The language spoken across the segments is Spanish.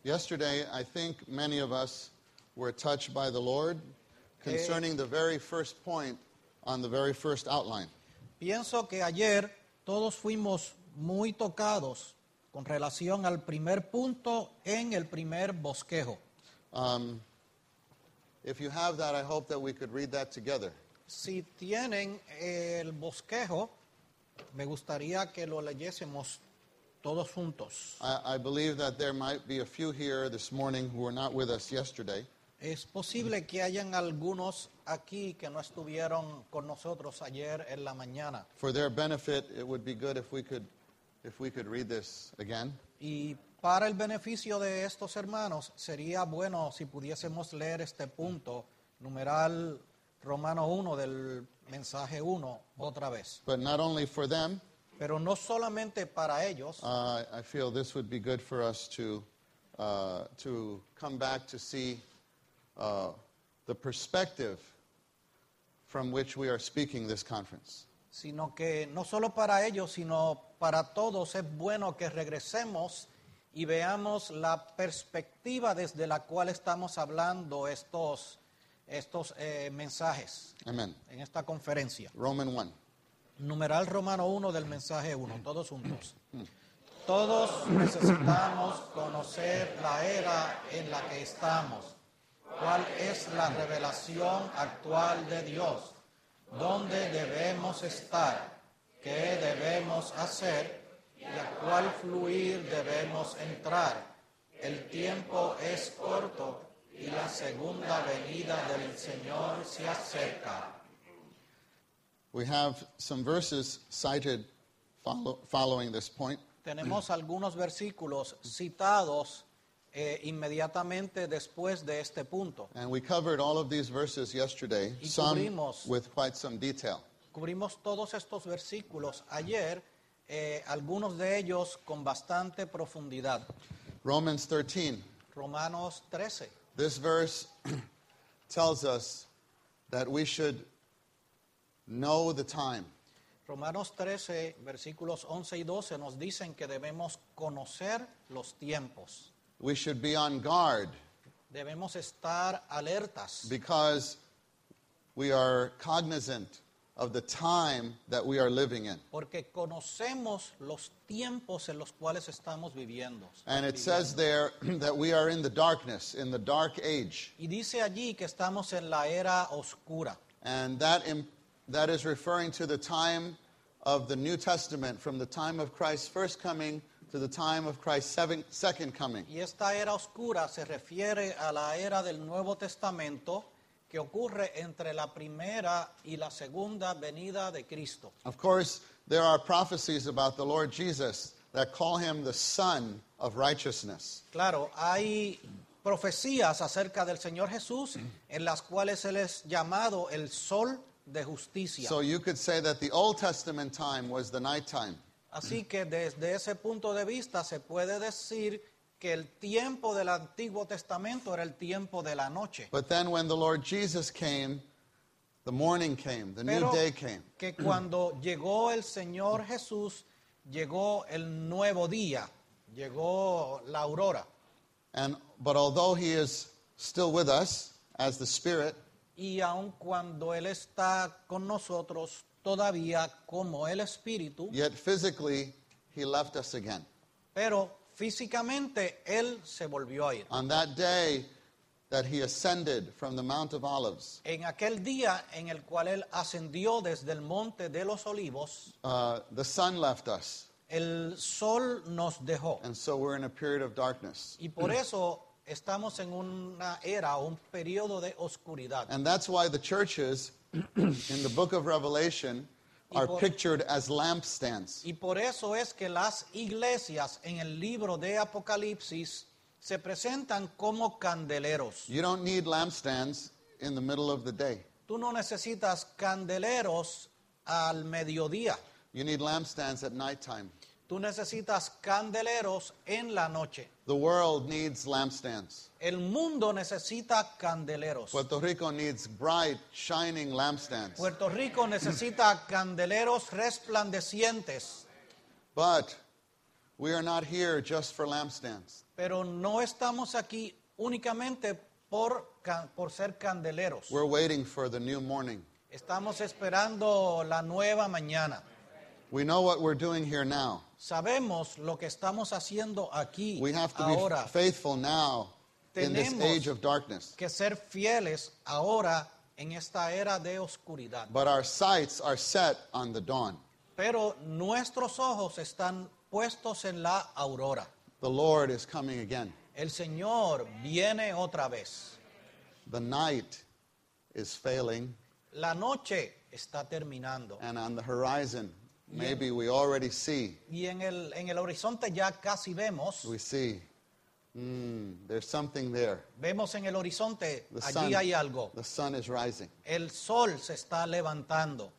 Yesterday, I think many of us were touched by the Lord concerning the very first point on the very first outline. Pienso que ayer todos fuimos muy tocados con relación al primer punto en el primer bosquejo. If you have that, I hope that we could read that together. Si tienen el bosquejo, me gustaría que lo leyésemos todos juntos. I believe that there might be a few here this morning who were not with us yesterday. Es posible que hayan algunos aquí que no estuvieron con nosotros ayer en la mañana. For their benefit, it would be good if we could read this again. Y para el beneficio de estos hermanos, sería bueno si pudiésemos leer este punto, numeral Romano 1 del mensaje 1, otra vez. But not only for them, Pero no solamente para ellos, I feel this would be good for us to come back to see the perspective from which we are speaking this conference. sino que no solo para ellos, sino para todos es bueno que regresemos y veamos la perspectiva desde la cual estamos hablando estos mensajes Amen. en esta conferencia. Romans 1. Numeral Romano 1 del mensaje 1, todos juntos. Todos necesitamos conocer la era en la que estamos. ¿Cuál es la revelación actual de Dios? ¿Dónde debemos estar? ¿Qué debemos hacer? ¿Y a cuál fluir debemos entrar? El tiempo es corto y la segunda venida del Señor se acerca. We have some verses cited following this point. Tenemos algunos versículos citados inmediatamente después de este punto. And we covered all of these verses yesterday, Y some cubrimos- with quite some detail. Cubrimos todos estos versículos ayer, algunos de ellos con bastante profundidad. Romans 13. Romanos 13. This verse tells us that we should know the time. Romanos 13, versículos 11 y 12 nos dicen que debemos conocer los tiempos. We should be on guard Debemos estar alertas because we are cognizant of the time that we are living in. porque conocemos los tiempos en los cuales estamos viviendo. And it says there that we are in the darkness, in the dark age. Y dice allí que estamos en la era oscura. And that is referring to the time of the New Testament, from the time of Christ's first coming to the time of Christ's second coming. Y esta era oscura se refiere a la era del Nuevo Testamento que ocurre entre la primera y la segunda venida de Cristo. Of course, there are prophecies about the Lord Jesus that call him the Son of Righteousness. Claro, hay profecías acerca del Señor Jesús en las cuales Él es llamado el sol de justicia. So you could say that the Old Testament time was the nighttime. Así que desde ese punto de vista se puede decir que el tiempo del Antiguo Testamento era el tiempo de la noche. But then when the Lord Jesus came, the morning came, the new Pero day came. que cuando llegó el Señor Jesús, llegó el nuevo día, llegó la aurora. But although he is still with us as the Spirit, Y aun cuando Él está con nosotros todavía como el Espíritu, yet physically he left us again. pero físicamente Él se volvió a ir. On that day that he ascended from the Mount of Olives, En aquel día en el cual Él ascendió desde el Monte de los Olivos, the sun left us. el sol nos dejó. And so we're in a period of darkness. Y por eso estamos en una era, un periodo de oscuridad. And that's why the churches in the book of Revelation are pictured as lampstands. Y por eso es que las iglesias en el libro de Apocalipsis se presentan como candeleros. You don't need lampstands in the middle of the day. Tú no necesitas candeleros al mediodía. You need lampstands at nighttime. Tú necesitas candeleros en la noche. The world needs lampstands. El mundo necesita candeleros. Puerto Rico needs bright, shining lampstands. Puerto Rico necesita candeleros resplandecientes. But We are not here just for lampstands. Pero no estamos aquí únicamente por ser candeleros. We're waiting for the new morning. Estamos esperando la nueva mañana. We know what we're doing here now. Sabemos lo que estamos haciendo aquí We have to ahora. be faithful now in this Tenemos age of darkness. que ser fieles ahora en esta era de oscuridad. But our sights are set on the dawn. Pero nuestros ojos están puestos en la aurora. The Lord is coming again. El Señor viene otra vez. The night is failing, La noche está terminando. and on the horizon, maybe we already see, Y en el horizonte ya casi vemos there's something there. Vemos en el horizonte, The allí hay algo. the sun is rising. El sol se está levantando.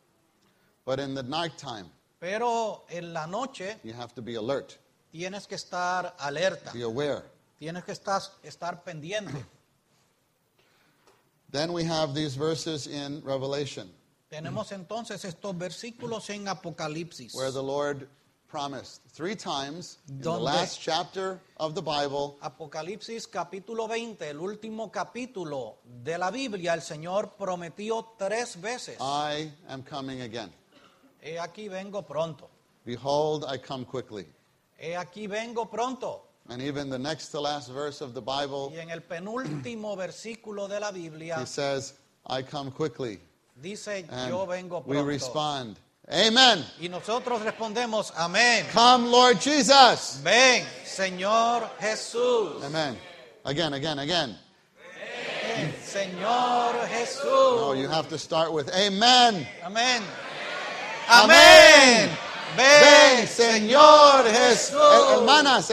But in the nighttime, Pero en la noche you have to be alert, tienes que estar alerta. be aware. Tienes que estar pendiente. Then we have these verses in Revelation Tenemos entonces estos versículos en Apocalipsis, where the Lord promised 3 times in the Donde- last chapter of the Bible, Apocalipsis capítulo 20, el último capítulo de la Biblia, el Señor prometió 3 veces. I am coming again. He aquí vengo pronto. Behold, I come quickly. He aquí vengo pronto. And even the next to last verse of the Bible, Y en el penúltimo versículo de la Biblia he says, I come quickly. dice, And yo vengo we pronto. respond, Amen. Y nosotros respondemos, amén. Come, Lord Jesus. Ven, Señor Jesús. Amen. Again. Ven, Señor Jesús. No, you have to start with Amen. Amén. Amén. Amén. Ven, Señor Jesús. Hermanas.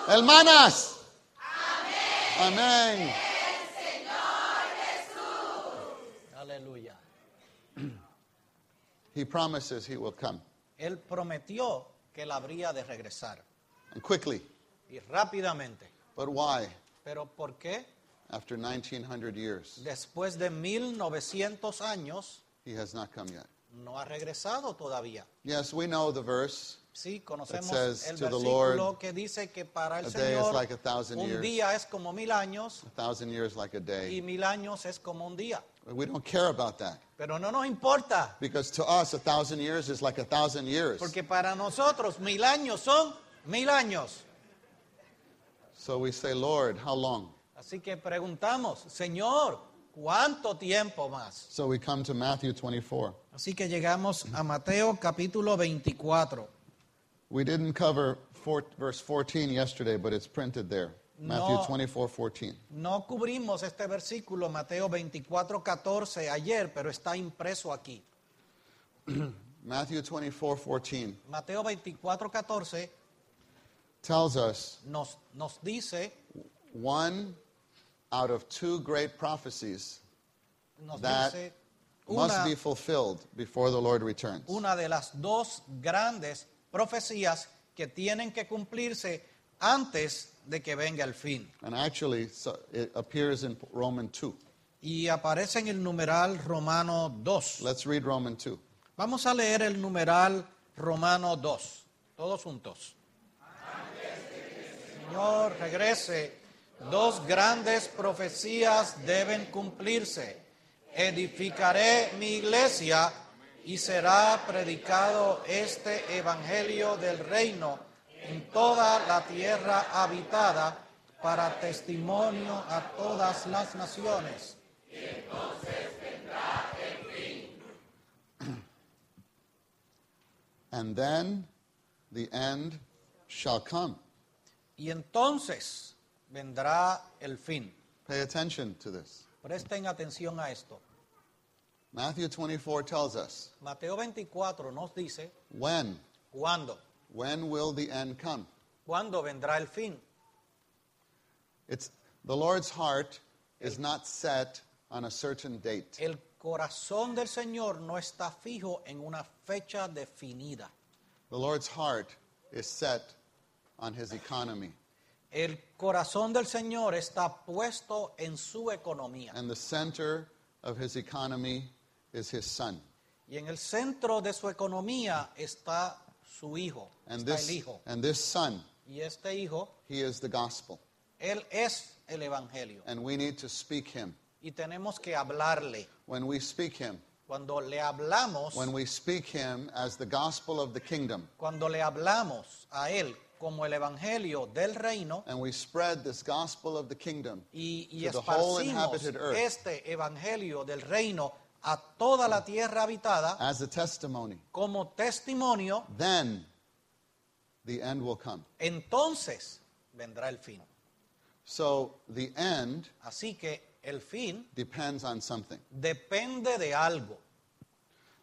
Hermanas. Amén. Aleluya. He promises he will come. Él prometió que él habría de regresar. And quickly. Y rápidamente. But why? ¿Pero por qué? After 1900 years, Después de 1900 años, he has not come yet. no ha regresado todavía. Yes, we know the verse. Sí, conocemos It says, el "To the versículo Lord, que dice que para el a day is Señor like 1,000 un years. día es como 1000 años 1,000 years like a y day. 1000 años es como un día. We don't care about that. Pero no nos importa, Because to us, 1,000 years is like 1,000 years. porque para nosotros 1000 años son 1000 años. So we say, Lord, how long? Así que preguntamos, Señor, ¿cuánto tiempo más? So we come to Matthew 24. Así que llegamos a Mateo capítulo 24. We didn't cover verse 14 yesterday, but it's printed there. Matthew No. 24:14. No cubrimos este versículo, Mateo 24:14, ayer, pero está impreso aquí. Matthew 24:14 Mateo 24:14 tells us nos dice, one out of 2 great prophecies nos that dice must be fulfilled before the Lord returns. una de las 2 grandes profecías que tienen que cumplirse antes de que venga el fin. And actually, it appears in Romans 2. Y aparece en el numeral Romano 2. Let's read Romans 2. Vamos a leer el numeral Romano 2, todos juntos. Señor, regrese. 2 grandes profecías deben cumplirse. Edificaré mi iglesia y será predicado este evangelio del reino en toda la tierra habitada para testimonio a todas las naciones. And then the end shall come. Y entonces vendrá el fin. Pay attention to this. Presten atención a esto. Matthew 24 tells us, Mateo 24 nos dice, when? ¿cuándo? When will the end come? ¿Cuándo vendrá el fin? It's the Lord's heart is not set on a certain date. El corazón del Señor no está fijo en una fecha definida. The Lord's heart is set on his economy. El corazón del Señor está puesto en su economía. And the center of his economy is his son. Y en el centro de su economía está su hijo, And está el hijo. this son, Y este hijo, he is the gospel. él es el evangelio. And we need to speak him. Y tenemos que hablarle. When we speak him, Cuando le hablamos, when we speak him as the gospel of the kingdom, cuando le hablamos a él como el evangelio del reino and we spread this gospel of the kingdom y to the whole esparcimos inhabited earth este evangelio del reino a toda la tierra habitada as a testimony, como testimonio, then the end will come. entonces vendrá el fin. So the end Así que el fin depends on something. depende de algo.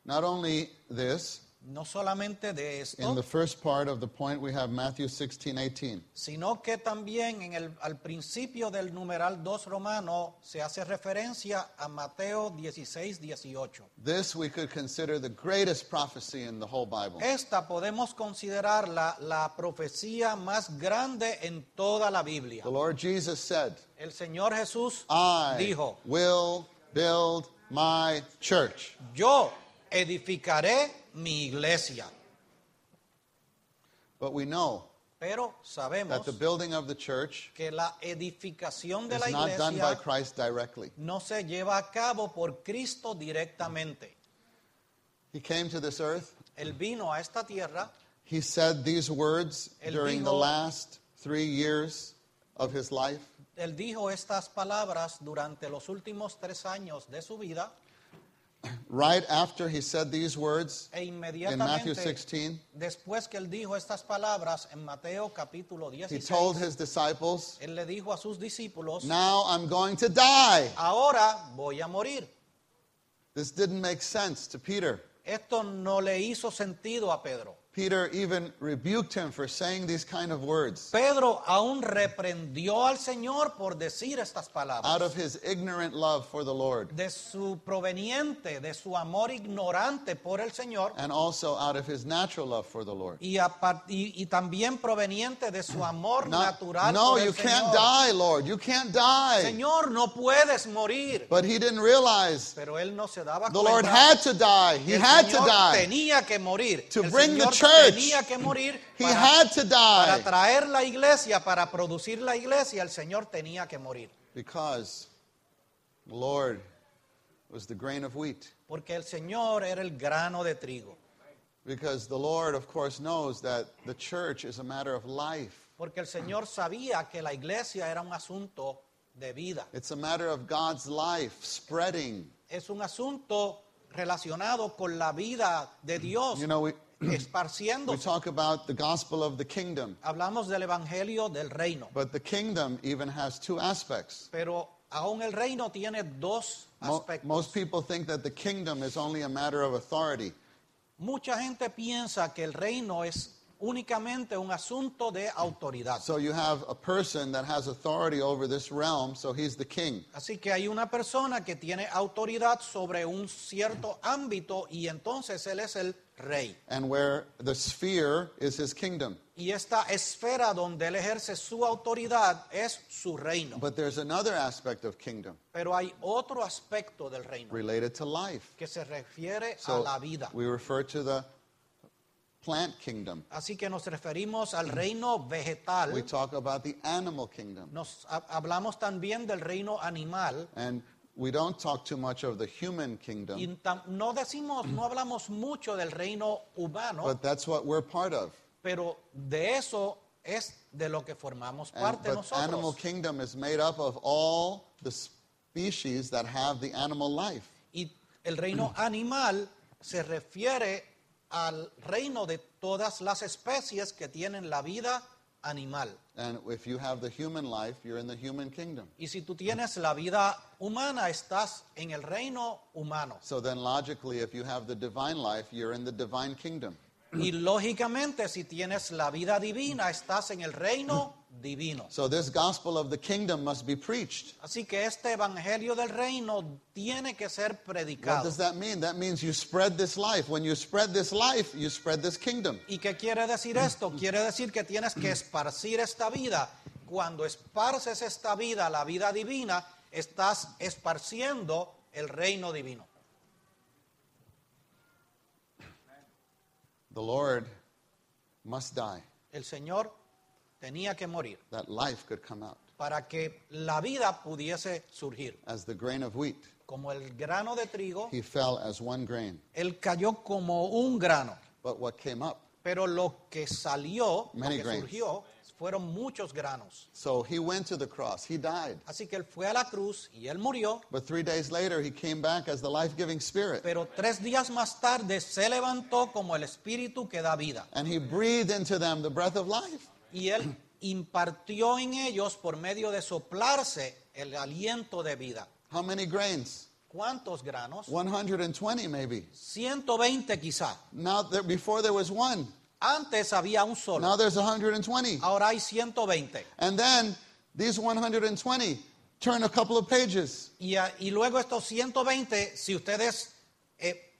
Not only this, No solamente de in esto, the first part of the point we have Matthew 16:18. sino que también al principio del numeral 2 romano se hace referencia a Mateo 16:18. This we could consider the greatest prophecy in the whole Bible. Esta podemos considerarla la profecía más grande en toda la Biblia. The Lord Jesus said, El Señor Jesús I dijo, will build my church. yo edificaré mi iglesia. But we know Pero sabemos that the building of the church que la edificación de la is not done by iglesia Christ directly. no se lleva a cabo por Cristo directamente. He came to this earth. Él vino a esta tierra, He said these words Él during the dijo- last 3 years of his life. él dijo estas palabras durante los últimos 3 años de su vida Right after he said these words e in Matthew inmediatamente 16, después que él dijo estas palabras en Mateo capítulo he 16, told his disciples, él le dijo a sus discípulos, now I'm going to die. ahora voy a morir. This didn't make sense to Peter. Esto no le hizo sentido a Pedro. Peter even rebuked him for saying these kind of words Pedro aún reprendió al Señor por decir estas out palabras. of his ignorant love for the Lord De su proveniente, de su amor ignorante por el Señor and also out of his natural love for the Lord. y también proveniente de su amor natural No, por el you can't Señor. die, Lord. You can't die. Señor, no puedes morir. But he didn't realize Pero él no se daba the Lord cuenta had to die. He que el had to Señor die. tenía que morir. To El bring the Señor church. tenía que morir He para, had to para die traer la iglesia, para producir la iglesia. El Señor tenía que morir. because the Lord was the grain of wheat. Porque el Señor era el grano de trigo. Because the Lord, of course, knows that the church is a matter of life. Porque el Señor sabía que la iglesia era un asunto de vida. It's a matter of God's life spreading. Es un asunto relacionado con la vida de Dios, You know, we esparciéndose. talk about the gospel of the kingdom, Hablamos del evangelio del reino, but the kingdom even has two aspects. pero aún el reino tiene dos aspectos. Most people think that the kingdom is only a matter of authority. Mucha gente piensa que el reino es únicamente un asunto de autoridad. So you have a person that has authority over this realm, so he's the king. Así que hay una persona que tiene autoridad sobre un cierto ámbito y entonces él es el rey. And where the sphere is his kingdom. Y esta esfera donde él ejerce su autoridad es su reino. But there's another aspect of kingdom Pero hay otro aspecto del reino related to life. que se refiere a So la vida. we refer to the plant kingdom. Así que nos referimos al reino vegetal. We talk about the animal kingdom. Hablamos también del reino animal. And we don't talk too much of the human Y kingdom, no hablamos mucho del reino humano, but that's what we're part of. pero de eso es de lo que formamos parte But animal nosotros. kingdom is made up of all the species that have the animal life. Y el reino animal se refiere al reino de todas las especies que tienen la vida animal. And if you have the human life, you're in the human kingdom. Y si tú tienes la vida humana, estás en el reino humano. So then logically, if you have the divine life, you're in the divine kingdom. Y lógicamente, si tienes la vida divina, estás en el reino divino. So this gospel of the kingdom must be preached. Así que este evangelio del reino tiene que ser What predicado. does that mean? That means you spread this life. When you spread this life, you spread this kingdom. ¿Y qué quiere decir esto? Quiere decir que tienes que esparcir esta vida. Cuando esparces esta vida, la vida divina, estás esparciendo el reino divino. the Lord must die, El Señor tenía que morir that life could come out, para que la vida pudiese surgir. as the grain of wheat. Como el grano de trigo, He fell as one grain. él cayó como un grano, But what came up? pero lo que salió, Many lo que grains. surgió, fueron muchos granos. So he went to the cross. He died. Así que él fue a la cruz y él murió, But 3 days later, he came back as the life-giving Spirit. pero 3 días más tarde se levantó como el espíritu que da vida. And he breathed into them the breath of life. Y él impartió en ellos por medio de soplarse el aliento de vida. How many grains? ¿Cuántos granos? 120 maybe. 120 quizá. Now, before there was one. Antes había un solo. Now there's 120. Ahora hay 120. And then these 120 turn a couple of pages. Y luego estos 120, si ustedes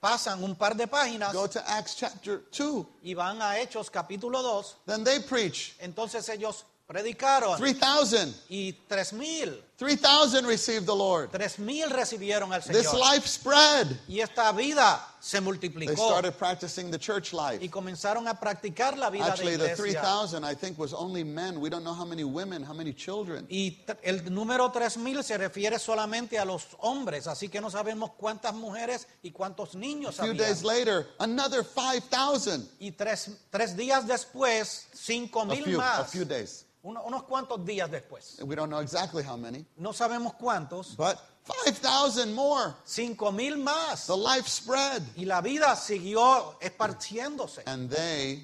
pasan un par de páginas Go to Acts chapter 2. y van a Hechos capítulo 2, Then they preach. entonces ellos predicaron 3,000. y 3,000 received the Lord. 3,000 recibieron al This Señor. life spread. Y esta vida se They multiplicó started practicing the church life. y comenzaron a practicar la vida Actually, de the iglesia. 3,000, I think, was only men. We don't know how many women, how many children. Y el número 3,000 se refiere solamente a los hombres, así que no sabemos cuántas mujeres y cuántos niños A few había. days later, another 5,000. Y tres días después, 5,000 A más. few days. Unos cuantos días después. We don't know exactly how many, No sabemos cuántos. but 5,000 more. 5,000 más. The life spread. Y la vida siguió esparciéndose. And they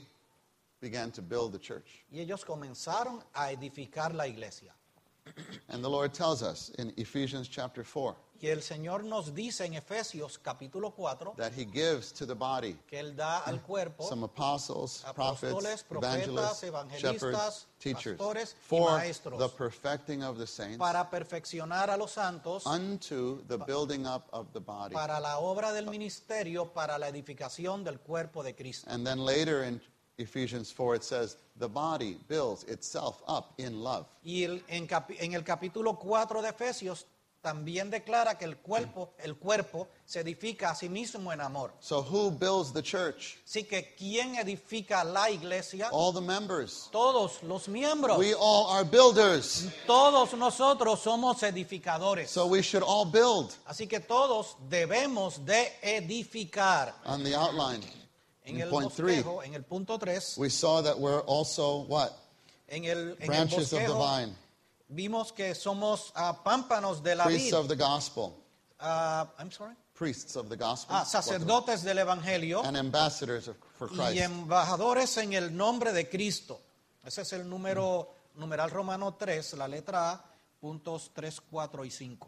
began to build the church. Y ellos comenzaron a edificar la iglesia. And the Lord tells us in Ephesians chapter 4 Y el Señor nos dice en Efesios capítulo 4 that He gives to the body que Él da al cuerpo some apostles, apóstoles, prophets, profetas, evangelists, evangelistas, shepherds, teachers, pastores y for maestros, the perfecting of the saints, para perfeccionar a los santos, unto the building up of the body. para la obra del ministerio, para la edificación del cuerpo de Cristo. And then later in Ephesians 4 it says, the body builds itself up in love. Y en el capítulo 4 de Efesios también declara que el cuerpo se edifica a sí mismo en amor. So who builds the church? Así que ¿quién edifica la iglesia? All the members. Todos los miembros. We all are builders. Todos nosotros somos edificadores. So we should all build. Así que todos debemos de edificar. On the outline, En in el point 3, bosquejo, en el punto 3, we saw that we're also what? en el Branches of the bosquejo, vine, vimos que somos pámpanos de la priests vid. of the gospel, I'm sorry. priests of the gospel, Sacerdotes del evangelio and ambassadors for y Christ. embajadores en el nombre de Cristo. Ese es el numeral romano 3, la letra A, puntos 3, 4 y 5.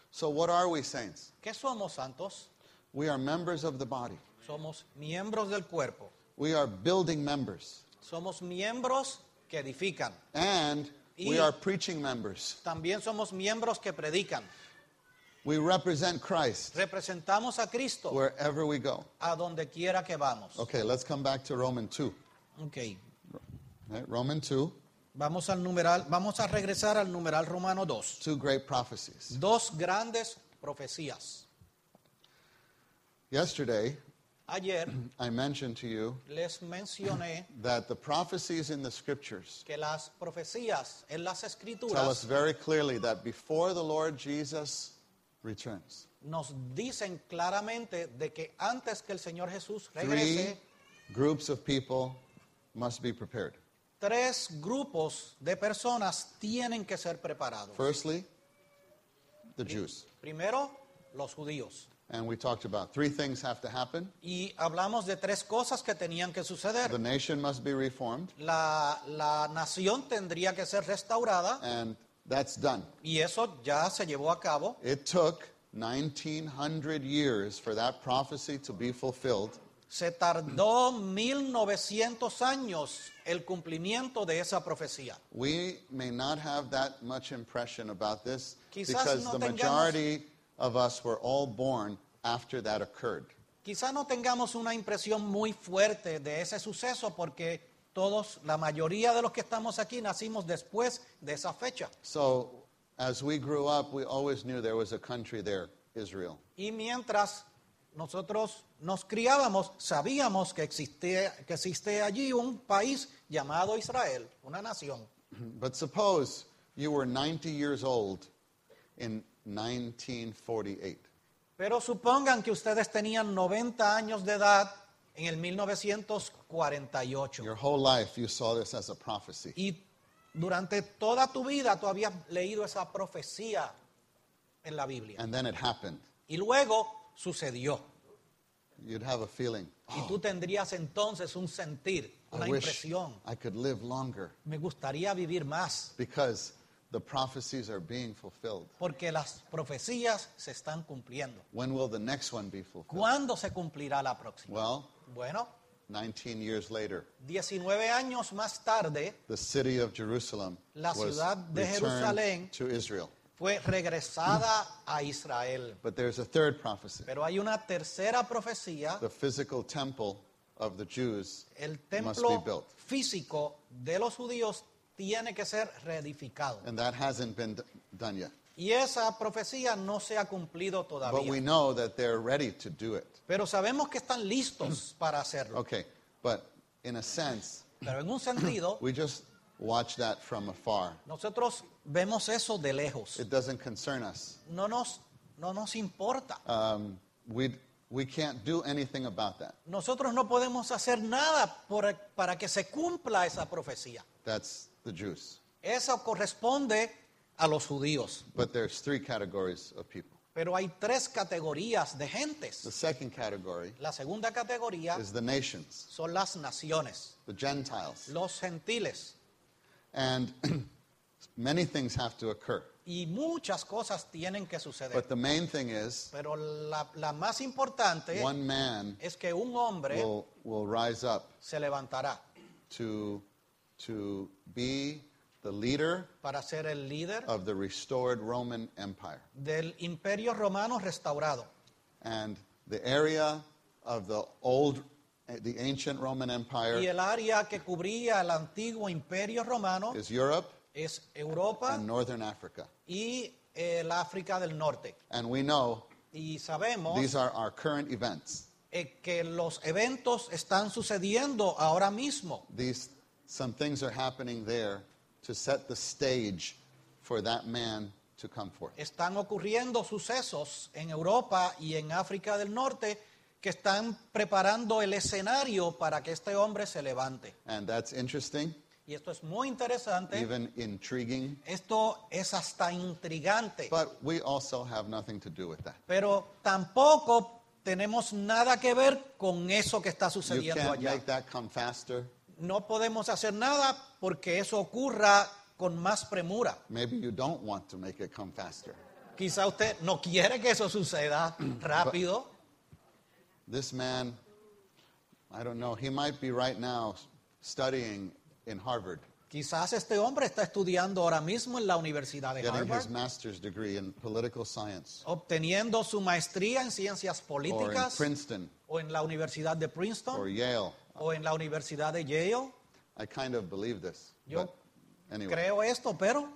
So what are we, saints? ¿Qué somos, santos? We are members of the body. Somos miembros del cuerpo. We are building members. Somos miembros que edifican. And we Y- are preaching members. También somos miembros que predican. We represent Christ Representamos a Cristo wherever we go. a donde quiera que vamos. Okay, let's come back to Romans 2. Ok. Right? Romans 2, Vamos a regresar al numeral romano 2. 2 great prophecies. Dos grandes profecías. Yesterday, Ayer I mentioned to you les mencioné that the prophecies in the scriptures que las profecías en las tell us escrituras very clearly that before the Lord Jesus returns, nos dicen claramente de que antes que el Señor Jesús 3 regrese, groups of people must be prepared. 3 grupos de personas tienen que ser preparados. Firstly, the Jews. Primero, los judíos. And we talked about 3 things have to happen. Y hablamos de 3 cosas que tenían que suceder. The nation must be reformed, La nación tendría que ser restaurada and that's done. y eso ya se llevó a cabo. It took 1,900 years for that prophecy to be fulfilled. Se tardó 1900 años el cumplimiento de esa profecía. We may not have that much impression about this Quizás because no the tengamos- majority of us were all born after that occurred. Quizá no tengamos una impresión muy fuerte de ese suceso porque la mayoría de los que estamos aquí nacimos después de esa fecha. So as we grew up, we always knew there was a country there, Israel. Y mientras nosotros nos criábamos, sabíamos que existe allí un país llamado Israel, una nación. But suppose you were 90 years old in 1948. Pero supongan que ustedes tenían 90 años de edad en el 1948. Your whole life you saw this as a prophecy. Y durante toda tu vida tú habías leído esa profecía en la Biblia. And then it happened. Y luego sucedió. You'd have a feeling, Y tú tendrías entonces un sentir, una I wish impresión. I could live longer Me gustaría vivir más because the prophecies are being fulfilled. porque las profecías se están cumpliendo. When will the next one be fulfilled? ¿Cuándo se cumplirá la próxima? Well, Bueno, 19 years later, 19 años más tarde the city of Jerusalem La was ciudad de returned Jerusalén to Israel. fue regresada a Israel. But there's a third prophecy. Pero hay una tercera profecía. The physical temple of the Jews El must be templo built. físico de los judíos tiene que ser reedificado. And that hasn't been done yet. Y esa profecía no se ha cumplido But we todavía. know that they're ready to do it. Pero sabemos que están listos para hacerlo. Okay, but in a sense, Pero en un sentido, we just watch that from afar. nosotros vemos eso de lejos. It doesn't concern us. No nos importa. We can't do anything about that. Nosotros no podemos hacer nada para que se cumpla esa profecía. That's the Jews. Eso corresponde a los judíos. But there's three categories of people. Pero hay tres categorías de The gentes. second category La segunda categoría is the nations, son las naciones, the Gentiles. los gentiles. And many things have to occur. Y muchas cosas tienen que suceder. But the main thing is Pero la más importante one man es que un hombre will rise up se levantará to be the leader para ser el líder of the restored Roman Empire. del imperio romano restaurado. And the area of the ancient Roman Y Empire el área que cubría el antiguo imperio romano is Europe es Europa and Northern Africa. y el África del Norte. And we know Y sabemos these are our current events. Que los eventos están sucediendo ahora mismo. Some things are happening there to set the stage for that man to come forth. Están ocurriendo sucesos en Europa y en África del Norte que están preparando el escenario para que este hombre se levante. And that's interesting, Y esto es muy interesante. even intriguing, Esto es hasta intrigante. but we also have nothing to do with that. Pero tampoco tenemos nada que ver con eso que está You sucediendo can't allá. make that come faster. No podemos hacer nada porque eso ocurra con más premura. Maybe you don't want to make it come faster. Quizá usted no quiere que eso suceda rápido. This man, I don't know, he might be right now studying in Harvard, Quizás este hombre está estudiando ahora mismo en la Universidad de getting his Harvard, master's degree in political science, obteniendo su maestría en ciencias or in políticas, Princeton, o en la Universidad de or Princeton, Yale. o en la Universidad de Yale. I kind of believe this. Yo But anyway, creo esto, pero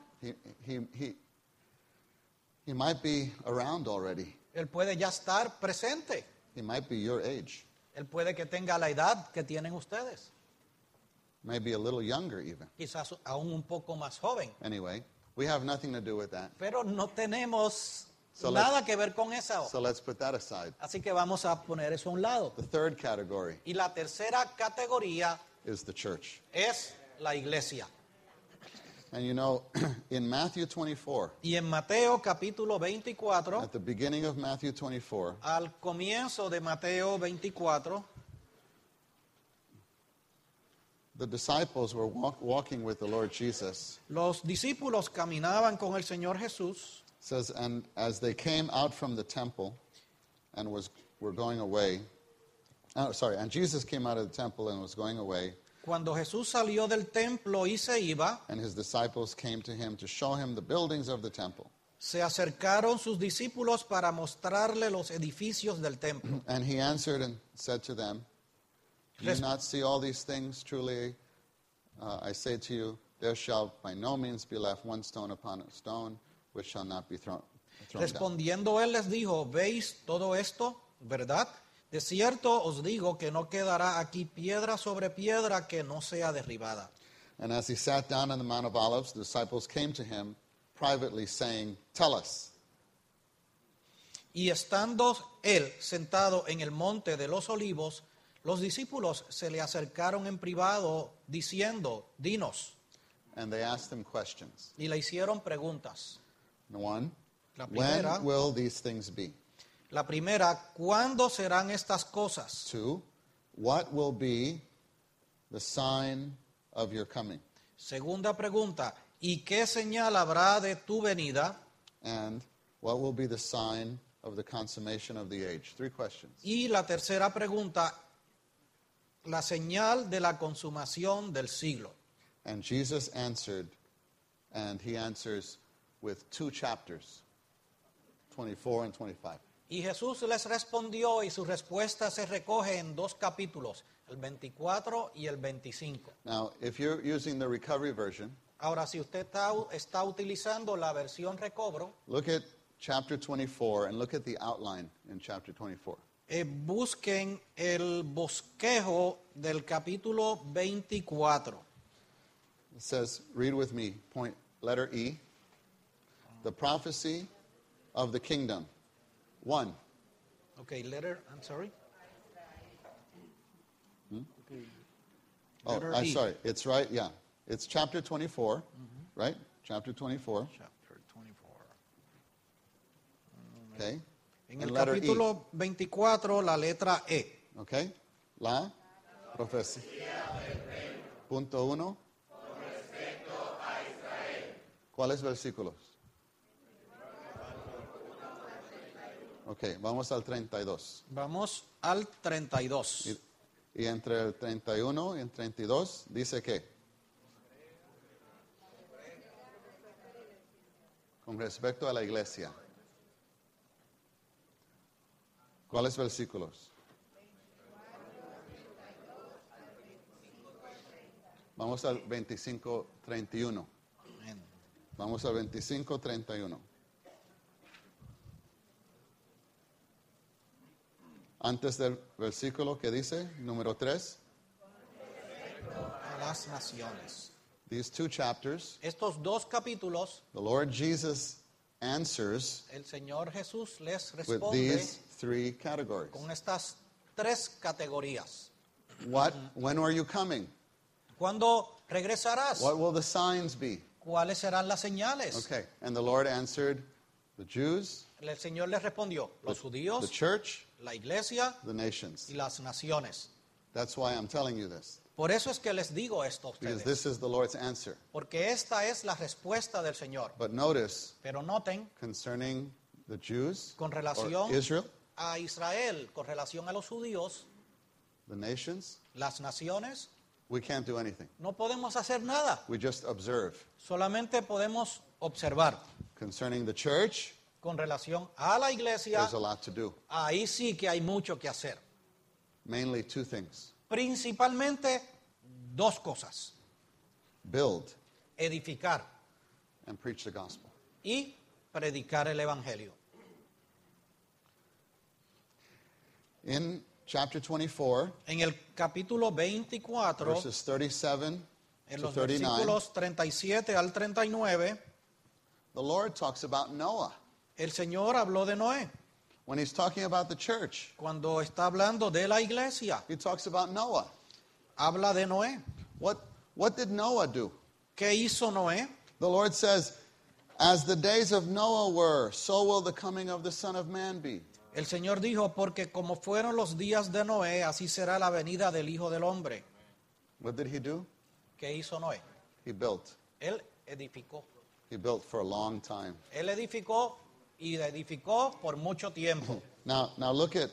he might be around already. él puede ya estar presente. He might be your age, Él puede que tenga la edad que tienen ustedes, maybe a little younger even. quizás aún un poco más joven. Anyway, we have nothing to do with that. Pero no tenemos So nada que ver con esa. So let's put that aside. Así que vamos a poner eso a un lado. The third category Y la tercera categoría is the church. es la iglesia. And you know, in Matthew 24, Y en Mateo capítulo 24, at the beginning of Matthew 24, al comienzo de Mateo 24, the disciples were walking with the Lord Jesus. los discípulos caminaban con el Señor Jesús. It says, and as they came out from the temple and were going away, and Jesus came out of the temple and was going away, Cuando Jesús salió del templo y se iba, and his disciples came to him to show him the buildings of the temple. se acercaron sus discípulos para mostrarle los edificios del templo. And he answered and said to them, do you not see all these things? Truly, I say to you, there shall by no means be left one stone upon a stone, which shall not be thrown down. Respondiendo él les dijo, ¿veis todo esto? ¿Verdad? De cierto os digo que no quedará aquí piedra sobre piedra que no sea derribada. And as he sat down on the Mount of Olives, the disciples came to him privately, saying, Tell us, Y estando él sentado en el monte de los olivos, los discípulos se le acercaron en privado diciendo, dinos, and they asked him questions. y le hicieron preguntas. One, La primera, when will these things be? la primera, ¿cuándo serán estas cosas? Two, what will be the sign of your coming? Segunda pregunta, ¿y qué señal habrá de tu venida? And what will be the sign of the consummation of the age? Three questions. Y la tercera pregunta, la señal de la consumación del siglo. And Jesus answered, and he answers with two chapters, 24 and 25. Y Jesús les respondió y su respuesta se recoge en dos capítulos, el 24 y el 25. Now, if you're using the recovery version, Ahora, si usted está utilizando la versión recobro, look at chapter 24 and look at the outline in chapter 24. Busquen el bosquejo del capítulo 24. It says, read with me, letter E, the prophecy of the kingdom. 1. Okay, I'm sorry. Oh, Letter I'm E. sorry. It's right, yeah. It's chapter 24, right? Chapter 24, Chapter 24. okay? En And el letter capítulo 24, la letra E. E, okay? La profecía. Punto 1. ¿Cuáles versículos? Ok, vamos al 32. Vamos al 32. Y entre el 31 y el 32 dice que con respecto a la iglesia. ¿Cuáles versículos? Vamos al 25-31. Amén. Vamos al 25-31. Antes del versículo que dice, número 3, A las naciones. these two chapters, Estos dos capítulos, the Lord Jesus answers el Señor Jesús les with responde these three categories. con estas tres categorías. When are you coming? ¿Cuándo regresarás? What will the signs be? ¿Cuáles serán las señales? Okay, and the Lord answered, the Jews, El Señor les respondió, los the judíos, church, la iglesia the nations. y las naciones. That's why I'm telling you this, Por eso es que les digo esto a because ustedes, this is the Lord's answer. porque esta es la respuesta del Señor. But notice, Pero noten, concerning the Jews, con or relación Israel, a Israel, con relación a los judíos, the nations, las naciones, we can't do anything. no podemos hacer nada. We just observe. Solamente podemos observar. Concerning the church, Con relación a la iglesia, there's a lot to do. ahí sí que hay mucho que hacer. Mainly two things. Principalmente dos cosas: Build edificar and preach the gospel. y predicar el evangelio. In chapter 24, En el capítulo 24, verses 37 en to los 39, versículos 37 al 39, the Lord talks about Noah. el Señor habló de Noé. When he's talking about the church, Cuando está hablando de la iglesia, he talks about Noah. habla de Noé. What did Noah do? ¿Qué hizo Noé? The Lord says, as the days of Noah were, so will the coming of the Son of Man be. El Señor dijo, porque como fueron los días de Noé, así será la venida del Hijo del Hombre. What did he do? ¿Qué hizo Noé? He built. Él edificó. He built for a long time. Él edificó y edificó por mucho tiempo. Now look at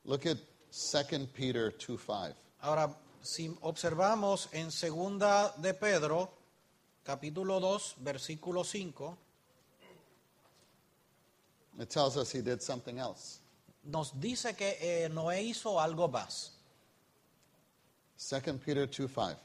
2 Peter 2:5. Ahora, si observamos en segunda de Pedro, capítulo 2, versículo 5, It tells us he did something else. nos dice que Noé hizo algo más. 2 Peter 2:5.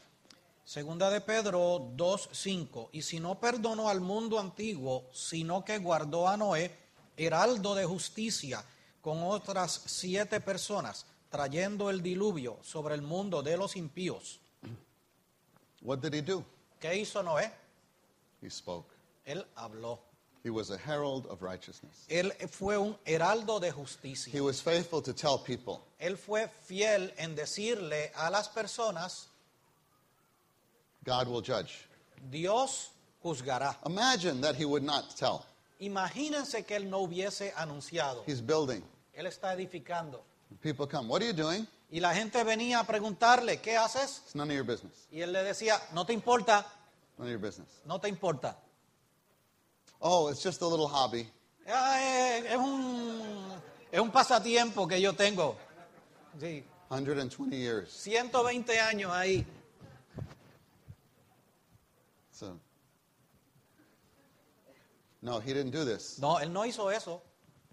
Segunda de Pedro 2:5, y si no perdonó al mundo antiguo, sino que guardó a Noé, heraldo de justicia, con otras 7 personas, trayendo el diluvio sobre el mundo de los impíos. What did he do? ¿Qué hizo Noé? He spoke. Él habló. He was a herald of righteousness. Él fue un heraldo de He justicia. was faithful to tell people, Él fue fiel en decirle a las personas, God will judge. Dios juzgará. Imagine that he would not tell. Imagínense que él no hubiese anunciado. He's building. Él está edificando. People come, what are you doing? Y la gente venía a preguntarle, ¿qué haces? It's none of your business. Y él le decía, no te importa, None of your business. no te importa. Oh, it's just a little hobby. Es un pasatiempo que yo tengo. Sí, 120 years. 120 años ahí. So, no, he didn't do this. No, él no hizo eso.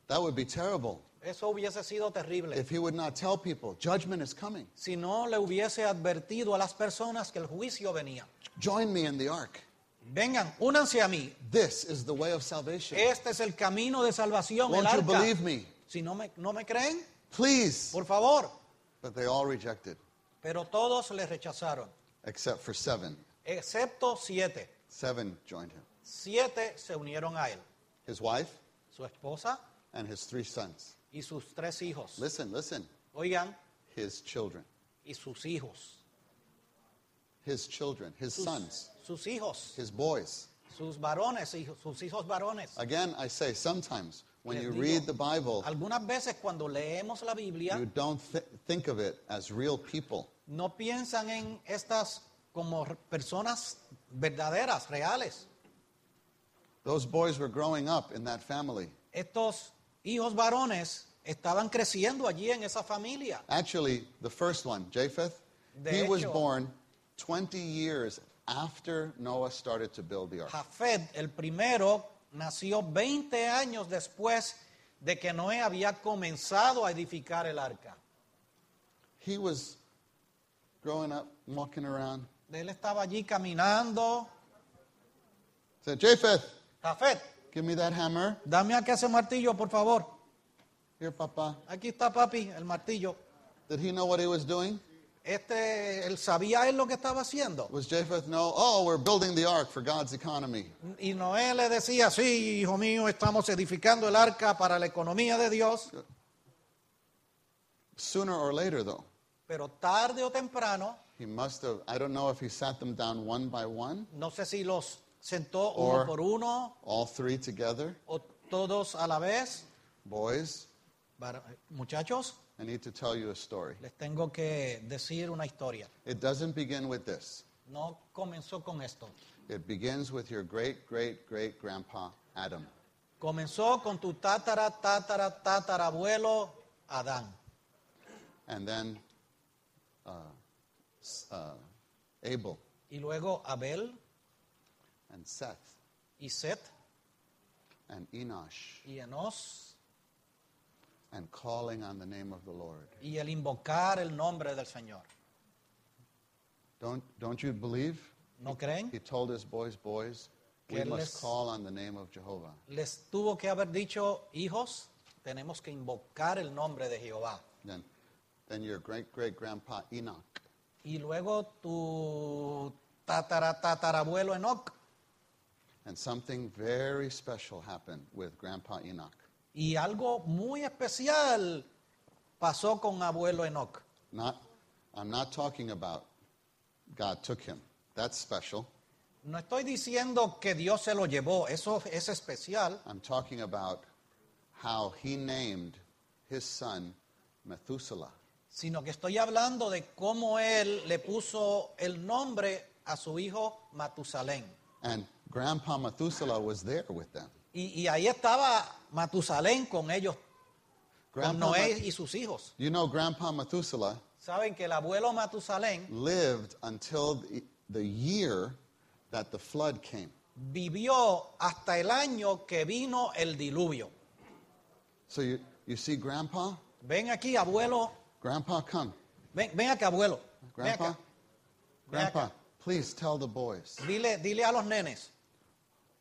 That would be terrible. Eso hubiese sido terrible. If he would not tell people, judgment is coming. Si no le hubiese advertido a las personas que el juicio venía. Join me in the ark. Vengan, únanse a mí. This is the way of salvation. Este es el camino de salvación, el Won't you arca. believe me? Si no me creen, Please. por favor. But they all rejected, Pero todos le rechazaron, except for 7. excepto 7. 7 joined him. 7 se unieron a él. His wife Su esposa and his 3 sons. y sus 3 hijos. Listen, listen. Oigan, His children. y sus hijos. His children. His sons. Sus hijos. His boys. Sus varones, sus hijos varones. Again, I say, sometimes when Les you digo, read the Bible, Algunas veces cuando leemos la Biblia, you don't think of it as real people. no piensan en estas como personas verdaderas, reales. Those boys were growing up in that family. Estos hijos varones estaban creciendo allí en esa familia. Actually, the first one, Japheth, De he was hecho- born 20 years after Noah started to build the ark. Jafet, el primero, nació 20 años después de que Noé había comenzado a edificar el arca. He was growing up, walking around. Él estaba allí caminando. Said, Japheth, Jafet, give me that hammer. dame aquí ese martillo, por favor. Here, Papa. Aquí está, papi, el martillo. Did he know what he was doing? Él sabía él lo que estaba haciendo. Was Japheth know? Oh, we're building the ark for God's economy. Y Noé le decía, sí, hijo mío, estamos edificando el arca para la economía de Dios. Sooner or later, though, Pero tarde o temprano, he must have, I don't know if he sat them down one by one, no sé si los sentó Or- uno por uno all 3 together. o todos a la vez. Boys, Muchachos, I need to tell you a story. les tengo que decir una historia. It doesn't begin with this. No comenzó con esto. It begins with your great, great, great grandpa, Adam. Comenzó con tu tatarabuelo Adán. And then Abel Y luego Abel and Seth y Set and Enosh y Enos and calling on the name of the Lord. y el invocar el nombre del Señor. Don't you believe? ¿No creen? He told his boys, we Que must les- call on the name of Jehovah. Les tuvo que haber dicho, hijos, tenemos que invocar el nombre de Jehová. Then your great, great grandpa Enoch Y luego tu tatarabuelo Enoch. and something very special happened with Grandpa Enoch. Y algo muy especial pasó con abuelo Enoch. I'm not talking about God took him. That's special. No estoy diciendo que Dios se lo llevó, eso es especial. I'm talking about how he named his son Methuselah. Sino que estoy hablando de cómo él le puso el nombre a su hijo Matusalén. And Grandpa Methuselah was there with them. Y ahí estaba Matusalén con ellos, con Grandpa Noé Ma- y sus hijos. You know, Grandpa Methuselah Saben que el abuelo Matusalén lived until the year that the flood came. vivió hasta el año que vino el diluvio. So you see Grandpa? Ven aquí, abuelo. Grandpa, come. Ven acá, abuelo. Ven Grandpa? acá. Ven Grandpa, acá. please tell the boys Dile a los nenes,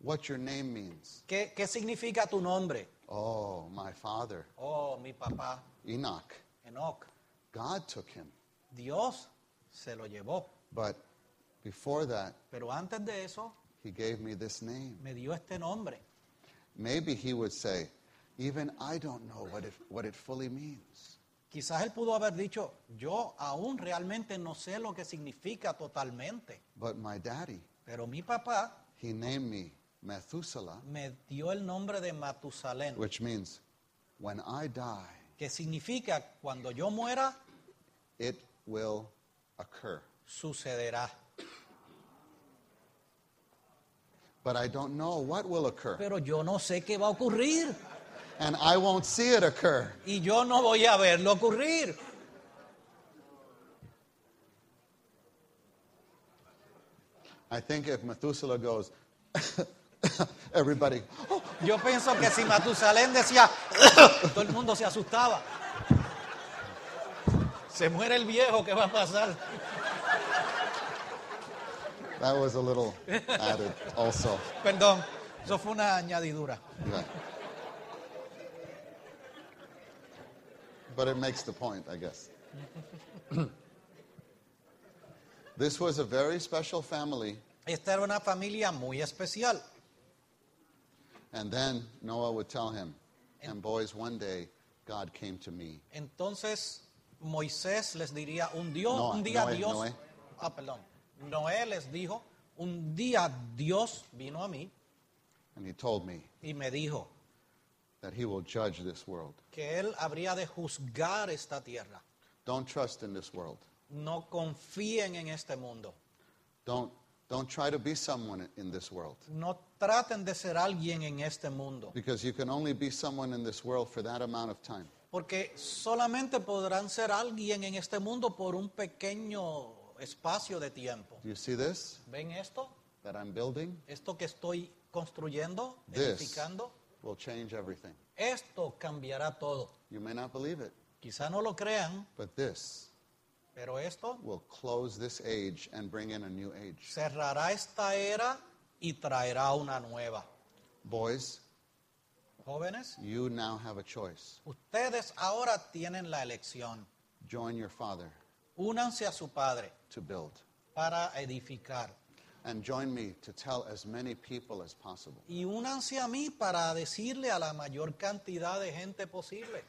what your name means. ¿qué significa tu nombre? Oh, my father, Oh, mi papá, Enoch, Enoch. God took him. Dios se lo llevó. But before that, Pero antes de eso, he gave me this name. me dio este nombre. Maybe he would say, even I don't know what it fully means. Quizás él pudo haber dicho, yo aún realmente no sé lo que significa totalmente. But my daddy, Pero mi papá he named me Methuselah, me dio el nombre de Matusalén, which means when I die, que significa cuando yo muera, it will occur. sucederá. But I don't know what will occur. Pero yo no sé qué va a ocurrir. And I won't see it occur. Y yo no voy a verlo ocurrir. I think if Methuselah goes, everybody, oh, Yo pienso que si Matusalén decía, todo el mundo se asustaba. Se muere el viejo, ¿qué va a pasar? that was a little added also. Perdón, eso fue una añadidura. Yeah. But it makes the point, I guess. This was a very special family. Esta era una familia muy especial. And then Noah would tell him, and boys, one day God came to me. Entonces Moisés les diría, un día Noé, Dios, Noé. perdón, Noé les dijo, un día Dios vino a mí And he told me y me dijo that he will judge this world. que él habría de juzgar esta tierra. Don't trust in this world. No confíen en este mundo. Don't try to be someone in this world. No traten de ser alguien en este mundo, Because you can only be someone in this world for that amount of time. porque solamente podrán ser alguien en este mundo por un pequeño espacio de tiempo. Do you see this ¿Ven esto? that I'm building? Esto que estoy construyendo, This edificando, will change everything. esto cambiará todo. You may not believe it, Quizá no lo crean, but this pero esto will close this age and bring in a new age. cerrará esta era y traerá una nueva. Boys, Jóvenes, you now have a choice. ustedes ahora tienen la elección. Join your father Únanse a su padre to build. para edificar. And join me to tell as many people as possible. Y únanse a mí para decirle a la mayor cantidad de gente posible.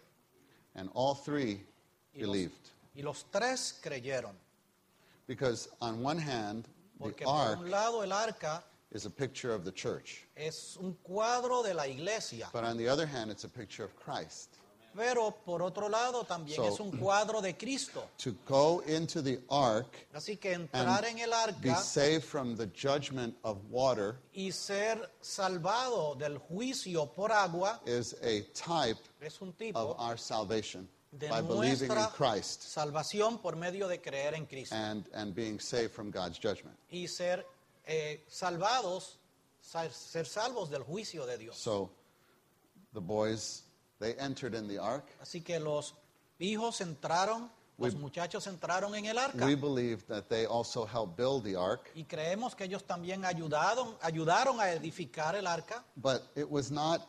And all three Y los, believed. y los tres creyeron. Because on one hand, Porque the por ark un lado el arca is a picture of the church. es un cuadro de la iglesia. But on the other hand, it's a picture of Christ. Pero por otro lado también So- es un cuadro de Cristo. To go into the ark Así que entrar en el and be arca saved from the judgment of water y ser salvado del juicio por agua is a type es un of tipo our salvation de by believing in nuestra Christ salvación por medio de creer en Cristo and being saved from God's judgment. y ser salvados, ser salvos del juicio de Dios. So the boys, they entered in the ark. Así que los hijos entraron, los We- muchachos entraron en el arca We believe that they also helped build the ark, y creemos que ellos también ayudaron a edificar el arca, but it was not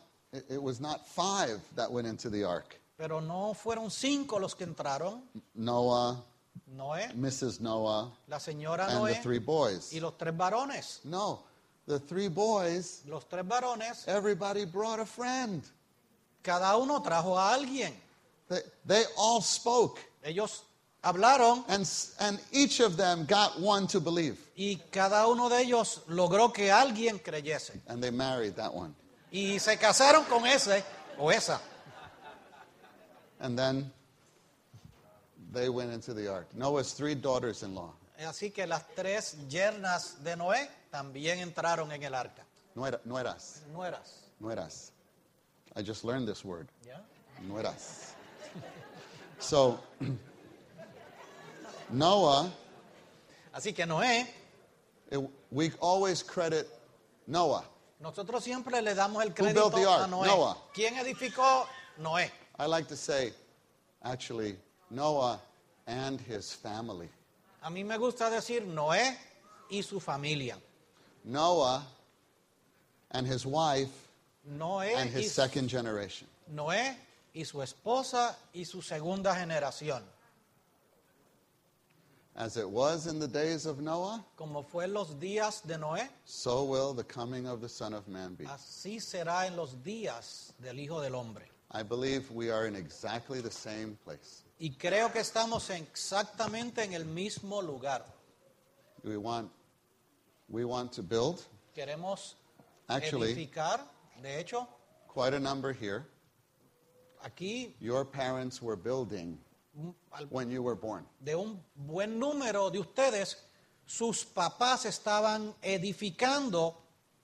five that went into the ark. pero no fueron 5 los que entraron. Noah, Noé, Mrs. Noah, la señora and the Noé three boys. y los 3 varones. No, the three boys, Los 3 varones, everybody brought a friend. cada uno trajo a alguien. They all spoke, Ellos hablaron and each of them got one to believe, y cada uno de ellos logró que alguien creyese. and they married that one. Y se casaron con ese o esa. And then they went into the ark. Noah's 3 daughters-in-law. Así que las 3 yernas de Noé también entraron en el arca. Nueras. Nueras. I just learned this word. ¿Ya? Nueras. So, Noah, Así que Noé, we always credit Noah. nosotros siempre le damos el built crédito the ark? a Noé. Noah. ¿Quién edificó? Noé. I like to say, actually, Noah and his family. A mí me gusta decir Noé y su familia. Noah and his wife Noé and his second generation. Noé y su esposa y su segunda generación. As it was in the days of Noah, Como fue en los días de Noé, so will the coming of the Son of Man be. así será en los días del Hijo del Hombre. I believe we are in exactly the same place. Y creo que estamos exactamente en el mismo lugar. We want to build, Queremos actually, edificar. De hecho, quite a number here. aquí Your parents were building when you were born. de un buen número de ustedes, sus papás estaban edificando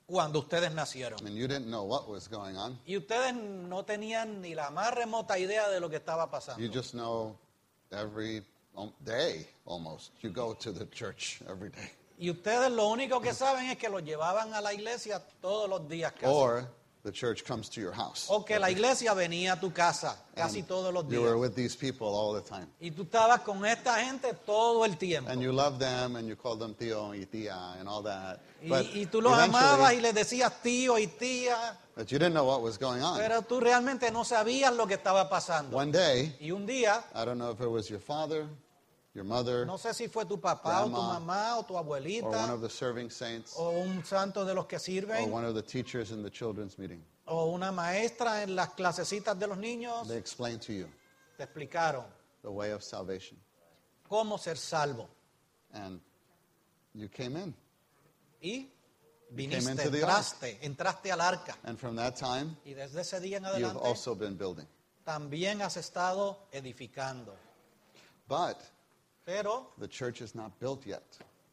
cuando ustedes nacieron. And you didn't know what was going on. Y ustedes no tenían ni la más remota idea de lo que estaba pasando. You just know every day, almost, you go to the church every day. Y ustedes lo único que saben es que los llevaban a la iglesia todos los días casi. Or the church comes to your house. O que la iglesia venía a tu casa casi And todos los you were días. with these people all the time. Y tú estabas con esta gente todo el tiempo. And you love them and you call them tío y tía and all that. Y tú los amabas y les decías tío y tía, but you didn't know what was going on. pero tú realmente no sabías lo que estaba pasando. One day, Y un día, I don't know if it was your father, your mother, no sé si fue tu papá o tu Grandma, mamá o tu or one abuelita of the serving saints, o un santo de los que or sirven one of the teachers in the children's meeting. o una maestra en las clasecitas de los niños, They explained to you te explicaron the way of salvation. cómo ser salvo. And you came in. Y came viniste, into the entraste al arca. And from that time, Y desde ese día en you've adelante also been building. también has estado edificando. But Pero the church is not built yet.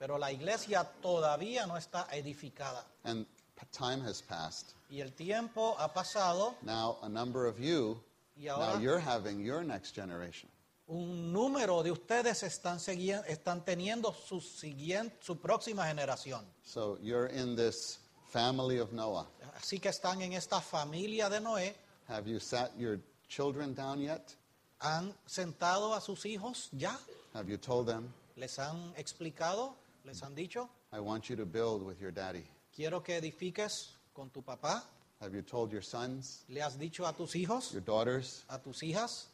la iglesia todavía no está edificada. And time has passed. Y el tiempo ha pasado Now, a number of you, y ahora now you're having your next generation. un número de ustedes están teniendo su próxima generación. So you're in this family of Noah. Así que están en esta familia de Noé. Have you sat your children down yet? ¿Han sentado a sus hijos ya? Have you told them, ¿Les han explicado? ¿Les han dicho? I want you to build with your daddy? Quiero que edifiques con tu papá. Have you told your sons, ¿Le has dicho a tus hijos, your daughters? a tus hijas?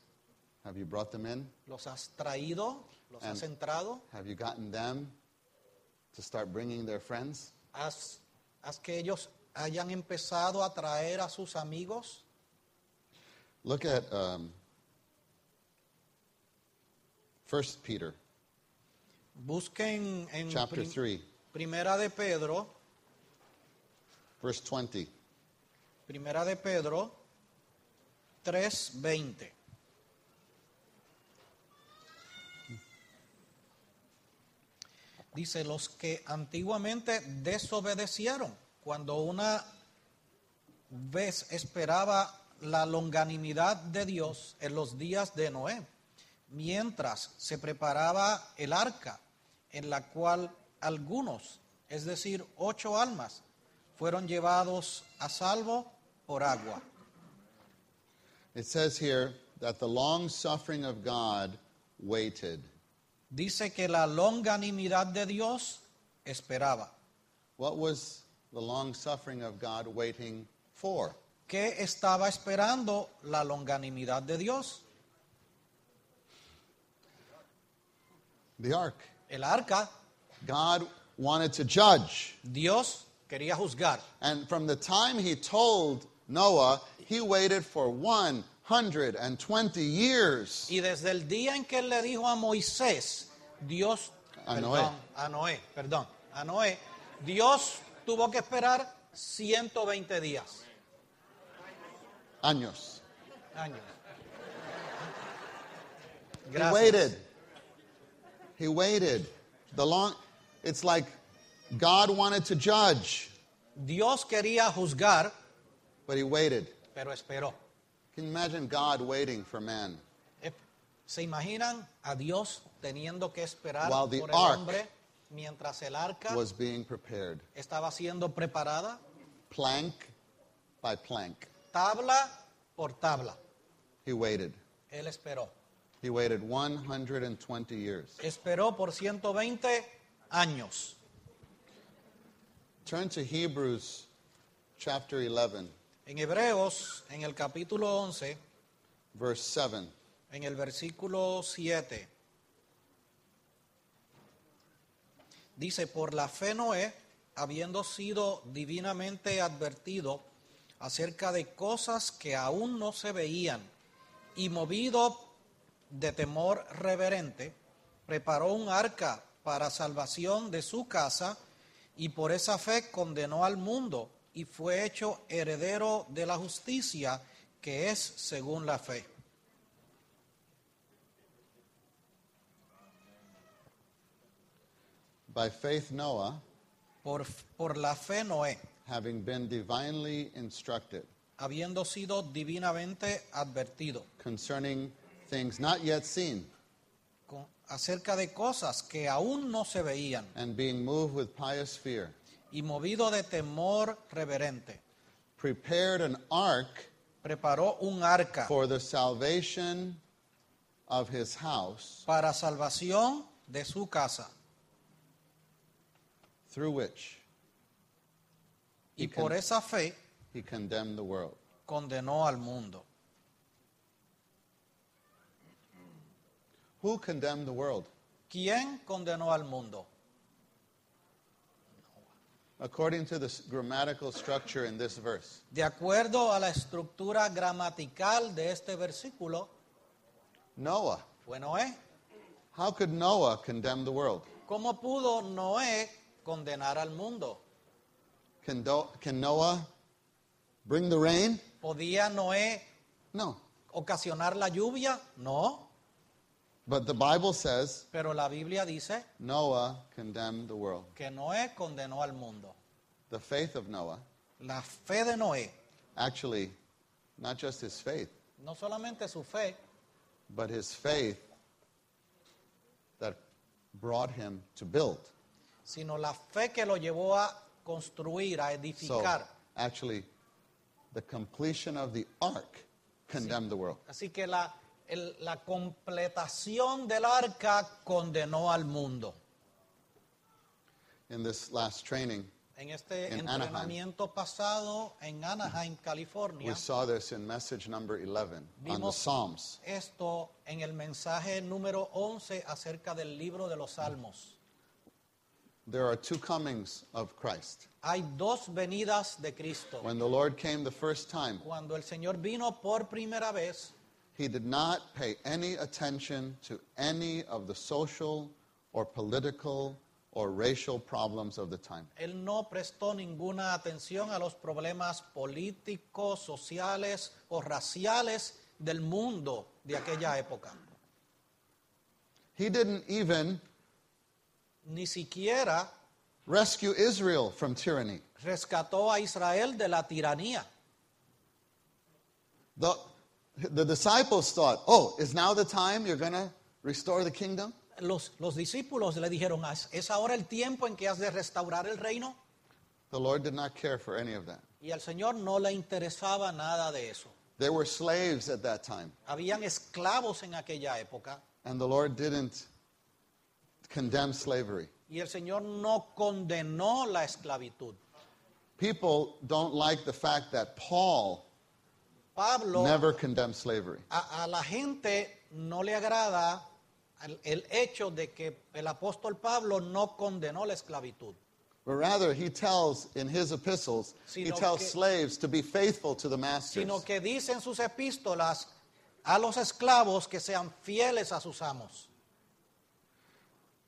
Have you brought them in? ¿Los has traído? ¿Los has And- entrado? Have you gotten them to start bringing their friends? ¿Haz que ellos hayan empezado a traer a sus amigos? Look at 1 Peter Busquen en chapter 3, Primera de Pedro, verse 20. Primera de Pedro 3:20. Dice, los que antiguamente desobedecieron cuando una vez esperaba la longanimidad de Dios en los días de Noé, mientras se preparaba el arca, en la cual algunos, es decir, 8 almas, fueron llevados a salvo por agua. It says here that the long suffering of God waited. Dice que la longanimidad de Dios esperaba. What was the long suffering of God waiting for? ¿Qué estaba esperando la longanimidad de Dios? The ark. El arca. God wanted to judge. Dios quería juzgar. And from the time he told Noah, he waited for 120 years. Y desde el día en que él le dijo a Moisés, Dios, A Noé, Dios tuvo que esperar 120 días. Años. Años. He Gracias. waited. He waited. It's like God wanted to judge, Dios quería juzgar, but he waited. pero esperó. Can you imagine God waiting for man? ¿Se imaginan a Dios teniendo que esperar While the por el ark hombre mientras el arca Was being prepared, estaba siendo preparada, plank by plank. tabla por tabla? He waited. Él esperó. He waited 120 years. Esperó por 120 años. Turn to Hebrews chapter 11. En Hebreos, en el capítulo 11, verse 7. en el versículo 7, dice, por la fe Noé, habiendo sido divinamente advertido acerca de cosas que aún no se veían, y movido de temor reverente, preparó un arca para salvación de su casa, y por esa fe condenó al mundo, y fue hecho heredero de la justicia, que es según la fe. By faith, Noah, Por la fe Noé, having been divinely instructed habiendo sido divinamente advertido concerning things not yet seen, acerca de cosas que aún no se veían, and being moved with pious fear, y movido de temor reverente, prepared an ark preparó un arca for the salvation of his house, para salvación de su casa, through which y He por con- esa fe he condemned the world. condenó al mundo. Who condemned the world? ¿Quién condenó al mundo? According to the grammatical structure in this verse, De acuerdo a la estructura gramatical de este versículo, Noah. fue Noé. How could Noah condemn the world? ¿Cómo pudo Noé condenar al mundo? Can Noah bring the rain? ¿Podía Noé No. ocasionar la lluvia? No, But the Bible says pero la Biblia dice Noah condemned the world. que Noé condenó al mundo. The faith of Noah, La fe de Noé, actually, not just his faith, no solamente su fe, but his faith that brought him to build. sino la fe que lo llevó a construir, a So, edificar. actually, the completion of the ark condemned the world. Así que la completación del arca condenó al mundo. In this last training, En este En entrenamiento pasado en Anaheim, we California, saw this in message number 11 on the Vimos- Psalms. esto en el mensaje número 11 acerca del libro de los Salmos. There are two comings of Christ. Hay dos venidas de Cristo. When the Lord came the first time, Cuando el Señor vino por primera vez, he did not pay any attention to any of the social or political or racial problems of the time. Él no prestó ninguna atención a los problemas políticos, sociales o raciales del mundo de aquella época. He didn't even Ni siquiera rescue Israel from tyranny. rescató a Israel de la tiranía. The disciples thought, oh, is now the time you're going to restore the kingdom? Los discípulos le dijeron, ¿es ahora el tiempo en que has de restaurar el reino? The Lord did not care for any of that. Y al Señor no le interesaba nada de eso. There were slaves at that time, Habían esclavos en aquella época and the Lord didn't condemn slavery. y el Señor no condenó la esclavitud. People don't like the fact that Paul Pablo, never condemned slavery. a la gente no le agrada el hecho de que el apóstol Pablo no condenó la esclavitud, But rather, he tells in his epistles, he Sino tells que- slaves to be faithful to the masters. sino que dice en sus epístolas a los esclavos que sean fieles a sus amos.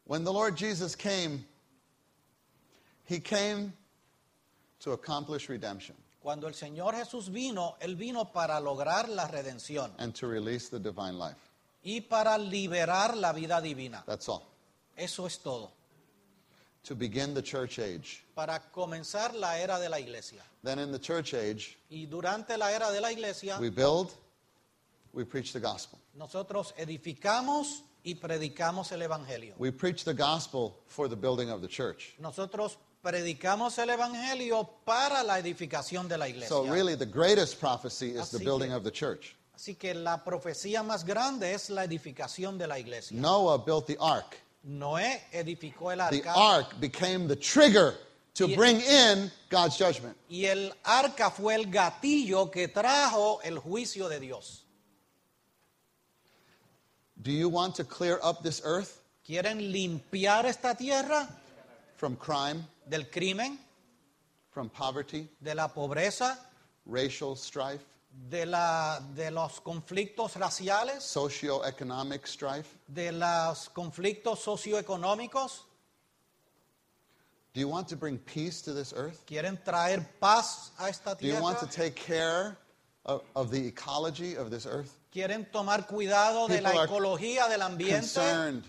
When the Lord Jesus came, he came to accomplish redemption Cuando el Señor Jesús vino, Él vino para lograr la redención and to release the divine life. y para liberar la vida divina. That's all. Eso es todo. To begin the church age. Para comenzar la era de la iglesia. Then in the church age, Y durante la era de la iglesia, we build, we preach the gospel. nosotros edificamos y predicamos el evangelio. We preach the gospel for the building of the church. Nosotros predicamos el evangelio para la edificación de la iglesia. So really the greatest prophecy is the Así building que- of the church. Así que la profecía más grande es la edificación de la iglesia. Noah built the ark. Noé edificó el The arca ark became the trigger to Y- bring in God's judgment. Y el arca fue el gatillo que trajo el juicio de Dios. Do you want to clear up this earth ¿Quieren limpiar esta tierra from crime, del crimen, from poverty, de la pobreza, racial strife, de los conflictos raciales, socioeconomic strife? de los conflictos socioeconómicos? Do you want to bring peace to this earth? ¿Quieren traer paz a esta Do you want to tierra? take care of the ecology of this earth? ¿Quieren tomar cuidado de la People are ecología del ambiente?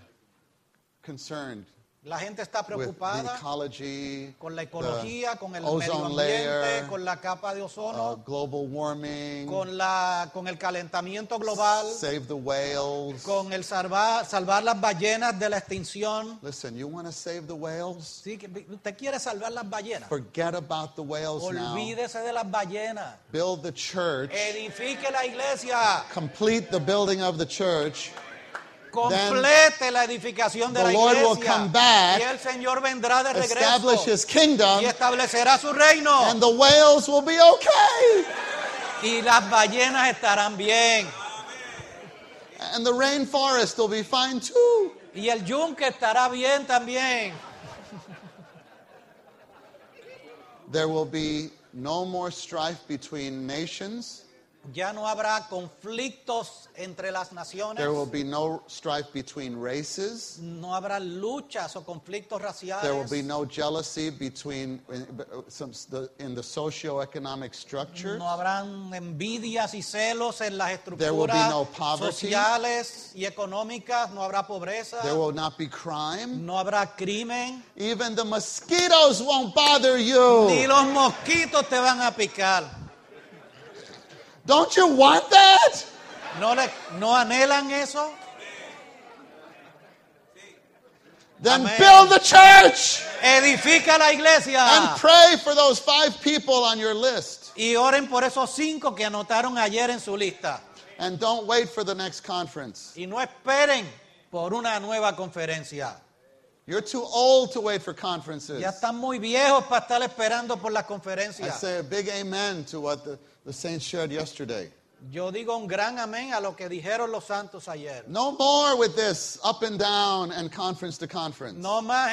Concerned La gente está with the preocupada ecology, con la ecología, con el medio ozone ambiente, layer, con la capa de ozono, global warming, con el calentamiento global, save the whales. con el salvar las ballenas de la extinción. Listen, you want to save the whales? Sí, ¿usted quiere salvar las ballenas? Forget about the whales now. Olvídese de las ballenas. Build the church. Edifique la iglesia. Complete the building of the church. Complete la edificación de the la Lord will iglesia. come back, Y el Señor vendrá de Establish regreso His kingdom, y establecerá su reino. and the whales will be okay. Y las ballenas estarán bien. And the rainforest will be fine too. Y el yunque estará bien también. There will be no more strife between nations. Ya no habrá conflictos entre las naciones. There will be no strife between races. No habrá luchas o conflictos There will be raciales. no jealousy between in the socioeconomic structure. No habrán envidias y celos en las There will be estructuras no poverty. sociales y económicas. No habrá pobreza. There will not be crime. No habrá crimen. Even the mosquitoes won't bother Ni you. los mosquitos te van a picar. Don't you want that? ¿No anhelan eso? Then Amen. build the church Edifica la iglesia. and pray for those 5 people on your list. Y oren por esos 5 que anotaron ayer en su lista. And don't wait for the next conference. Y no esperen por una nueva conferencia. You're too old to wait for conferences. Ya están muy viejos para estar esperando por las I conferencias. say a big amen to what the saints shared yesterday. Yo digo un gran amén a lo que dijeron los santos ayer. No more with this up and down and conference to conference. No más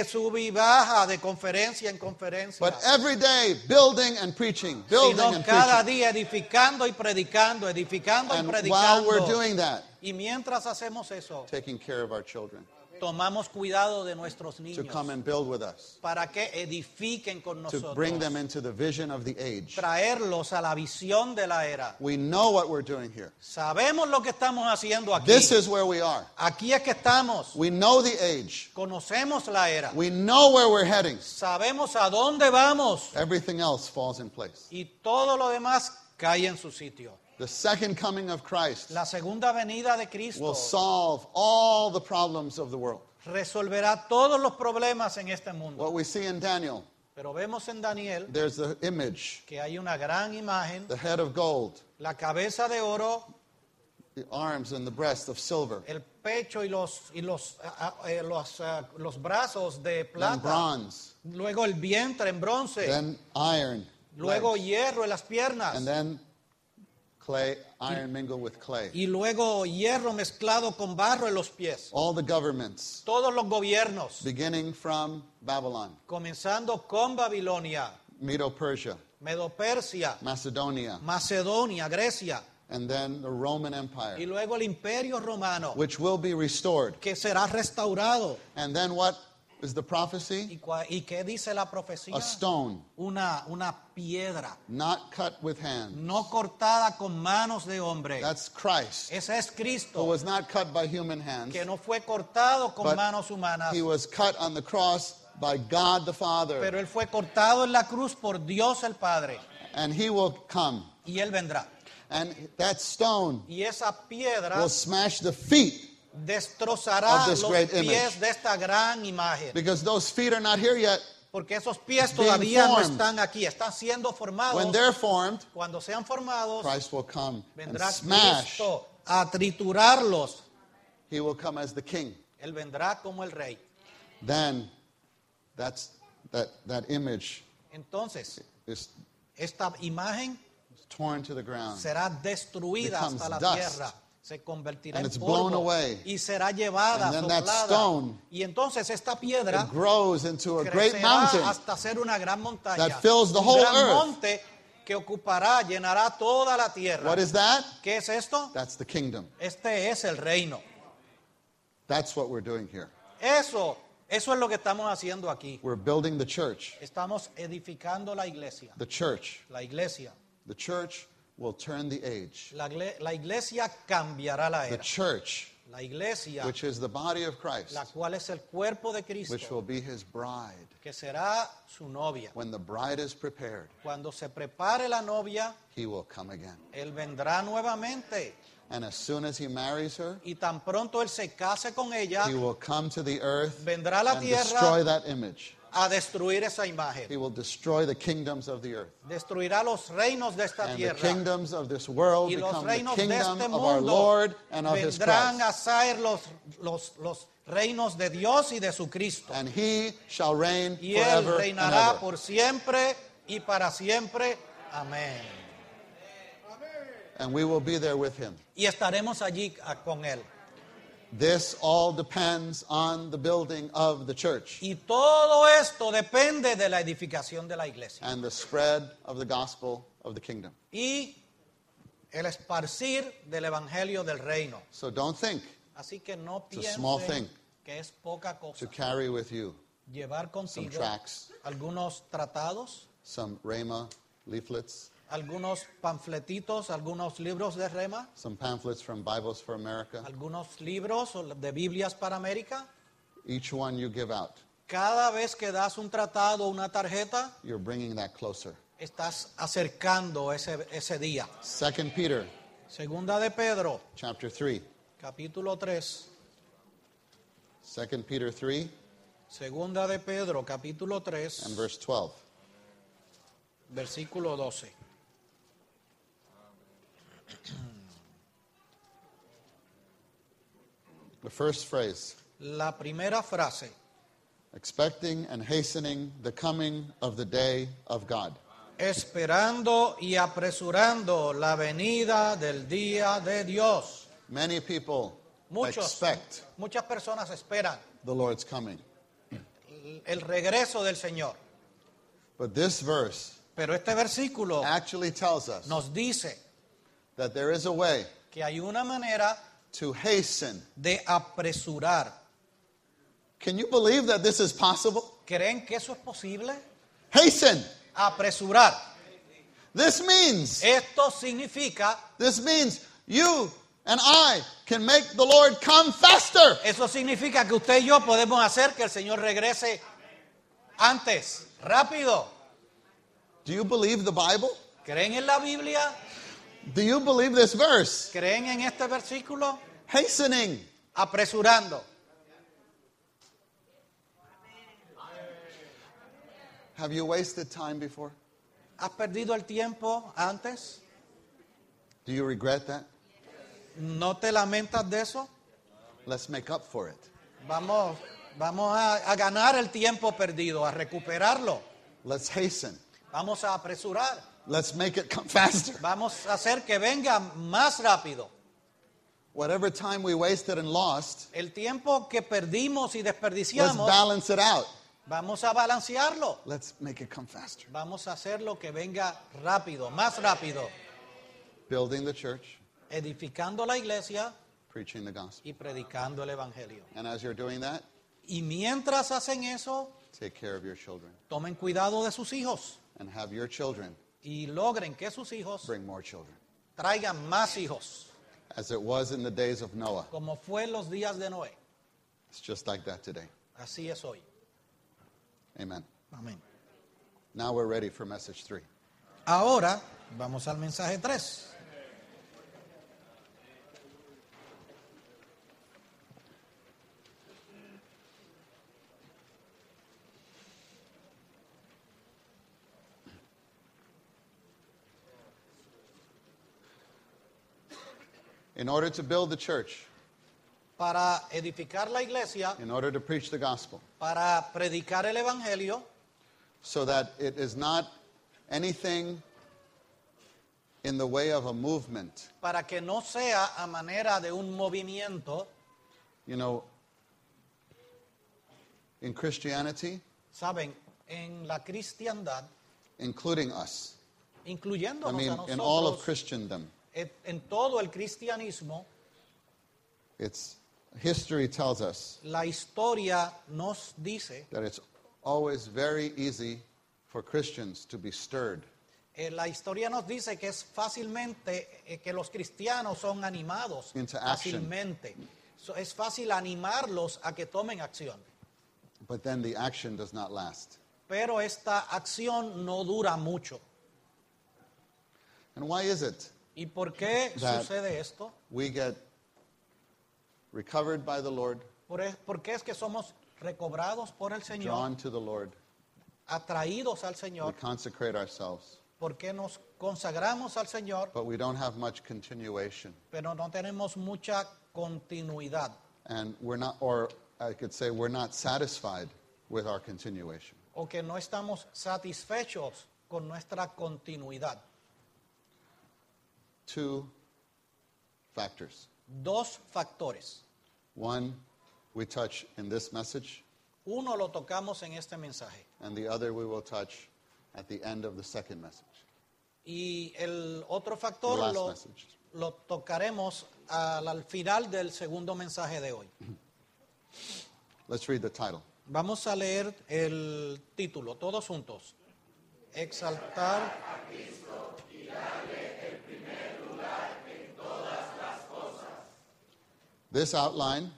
sub y baja de conferencia en conferencia. But every day, building and preaching, building Sino and cada preaching. día edificando y predicando, edificando y And while predicando. we're doing that, Y mientras hacemos eso, taking care of our children tomamos cuidado de nuestros to niños come and build with us, para que edifiquen con to bring nosotros, them into the vision of the age. traerlos a la visión de la era. We know what we're doing here. Sabemos lo que estamos haciendo aquí. This is where we are. Aquí es que estamos. We know the age. Conocemos la era. We know where we're heading. Sabemos a dónde vamos. Everything else falls in place. Y todo lo demás cae en su sitio. The second coming of Christ La segunda venida de Cristo will solve all the problems of the world. resolverá todos los problemas en este mundo. What we see in Daniel, Pero vemos en Daniel there's the image, que hay una gran imagen, the head of gold, la cabeza de oro, the arms and the breast of silver, el pecho y los brazos de then plata, bronze, luego el vientre en bronce, then iron, luego legs, hierro en las piernas and then clay, iron mingled with clay. y luego hierro mezclado con barro en los pies. All the governments, Todos los gobiernos, beginning from Babylon, comenzando con Babilonia, Medo-Persia, Medo-Persia, Macedonia, Macedonia, Grecia and then the Roman y Empire, luego el Imperio Romano, which will be restored. que será restaurado. And then what is the prophecy? ¿Y qué dice la profecía? A stone, Una piedra not cut with hands. no cortada con manos de hombre. That's Christ, Ese es who Cristo, was not cut by human hands, que no fue cortado con but manos humanas, he was cut on the cross by God the Father, pero él fue cortado en la cruz por Dios el Padre. and he will come. Y él vendrá. And that stone Y esa piedra will smash the feet, destrozará of this los great pies image. de esta gran imagen. because those feet are not here yet. Porque esos pies being todavía no formed. están aquí, están siendo formados. When they're formed, Cuando sean formados, Christ will come and vendrá smash. Cristo a triturarlos. He will come as the king. Él vendrá como el rey. Then that's that image entonces is esta imagen torn to the ground. será destruida Becomes hasta la dust. tierra, se convertirá And en it's blown polvo away. y será llevada, And then that soplada. stone, Y entonces esta piedra It grows into a great crecerá mountain hasta ser una gran montaña, that fills the un whole gran earth. monte que ocupará, llenará toda la tierra. What is that? ¿Qué es esto? That's the kingdom. Este es el reino. That's what we're doing here. Eso es lo que estamos haciendo aquí. We're building the church. Estamos edificando la iglesia. The church. La iglesia. The church will turn the age. La iglesia cambiará la The era. church, La iglesia, which is the body of Christ, la cual es el cuerpo de which Cristo, will be his bride. que será su novia. When the bride is prepared, Cuando se prepare la novia, he will come again. Él vendrá nuevamente. And as soon as he marries her, Y tan pronto Él se case con ella, he will come to the earth vendrá a la and tierra destroy that image. a destruir esa He imagen. will destroy the kingdoms of the earth. Destruirá los reinos de esta And the tierra. kingdoms of this world Y los become the reinos de kingdom este of our mundo Lord and of his vendrán Christ. a ser los reinos de Dios y de su Cristo. And he shall reign Y Él forever and reinará ever. por siempre y para siempre. Amén. And we will be there with him. Y estaremos allí con Él. This all depends on the building of the church Y todo esto depende de la edificación de la iglesia. and the spread of the gospel of the kingdom. Y el esparcir del evangelio del reino. So don't think Así que no It's a small piensen thing que es poca cosa. to carry with you Llevar some contigo tracts, algunos tratados, some rhema leaflets, algunos panfletitos, algunos libros de rema, some pamphlets from Bibles for America. algunos libros de Biblias para América. Each one you give out, Cada vez que das un tratado o una tarjeta, you're bringing that closer. estás acercando ese día. 2 Peter Segunda de Pedro, chapter 3. capítulo 3. 2 Peter 3 Segunda de Pedro, capítulo 3, and verse 12. versículo 12. The first phrase, La primera frase, expecting and hastening the coming of the day of God. esperando y apresurando la venida del día de Dios. Many people Muchas personas esperan the Lord's coming. el regreso del Señor. But this verse Pero este versículo actually tells us nos dice that there is a way que hay una manera to hasten. de apresurar. Can you believe that this is possible? ¿Creen que eso es posible? Hasten. Apresurar. This means you and I can make the Lord come faster. Eso significa que usted y yo podemos hacer que el Señor regrese antes, rápido. Do you believe the Bible? ¿Creen en la Biblia? Do you believe this verse? ¿Creen en este versículo? Hastening. Apresurando. Have you wasted time before? ¿Has perdido el tiempo antes? Do you regret that? ¿No te lamentas de eso? Let's make up for it. Vamos a ganar el tiempo perdido, a recuperarlo. Let's hasten. Vamos a apresurar. Let's make it come faster. Vamos a hacer que venga más rápido. Whatever time we wasted and lost, El tiempo que perdimos y let's desperdiciamos, balance it out. vamos a balancearlo. Let's make it come faster. Vamos a hacerlo que venga rápido, más rápido. Building the church, Edificando la iglesia preaching the gospel. y predicando el evangelio. And as you're doing that, Y mientras hacen eso, take care of your children. tomen cuidado de sus hijos And have your children y logren que sus hijos bring more children. traigan más hijos, As it was in the days of Noah. como fue en los días de Noé. It's just like that today. Así es hoy. Amen. Amén. Now we're ready for message 3. Ahora vamos al mensaje 3. In order to build the church, Para edificar la iglesia, in order to preach the gospel, para predicar el evangelio, so that it is not anything in the way of a movement. para que no sea a manera de un movimiento. You know, in Christianity, Saben, en la cristiandad, including us, I incluyéndonos mean, a in all of nosotros, Christendom, en todo el cristianismo, history tells us la historia nos dice, that it's always very easy for Christians to be stirred. la historia nos dice que es fácilmente, que los cristianos son animados Into action. fácilmente. Es fácil animarlos a que tomen acción. But then the action does not last. Pero esta acción no dura mucho. And why is it ¿Y por qué That- sucede esto? we get recovered by the Lord, ¿Por qué es que somos recobrados por el Señor, drawn to the Lord, atraídos al we Señor? consecrate ourselves, ¿Por qué nos consagramos al Señor, but we don't have much continuation? pero no tenemos mucha continuidad? And we're not, or I could say we're not satisfied with our continuation. O que no estamos satisfechos con nuestra continuidad. Two factors. Dos factores. One, we touch in this message, Uno lo tocamos en este mensaje and the other we will touch at the end of the second message, y el otro the factor last lo, message. lo tocaremos al final del segundo mensaje de hoy. Let's read the title. Vamos a leer el título, todos juntos. Exaltar This outline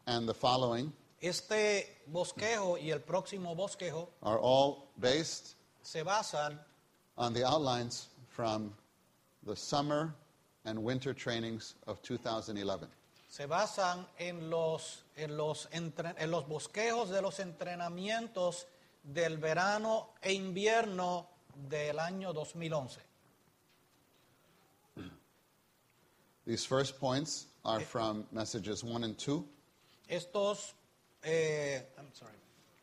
and the following este bosquejo y el próximo bosquejo are all based se basan on the outlines from the summer and winter trainings of 2011. se basan en los bosquejos de los entrenamientos del verano e invierno del año 2011. These first points are from messages 1 and 2. Estos,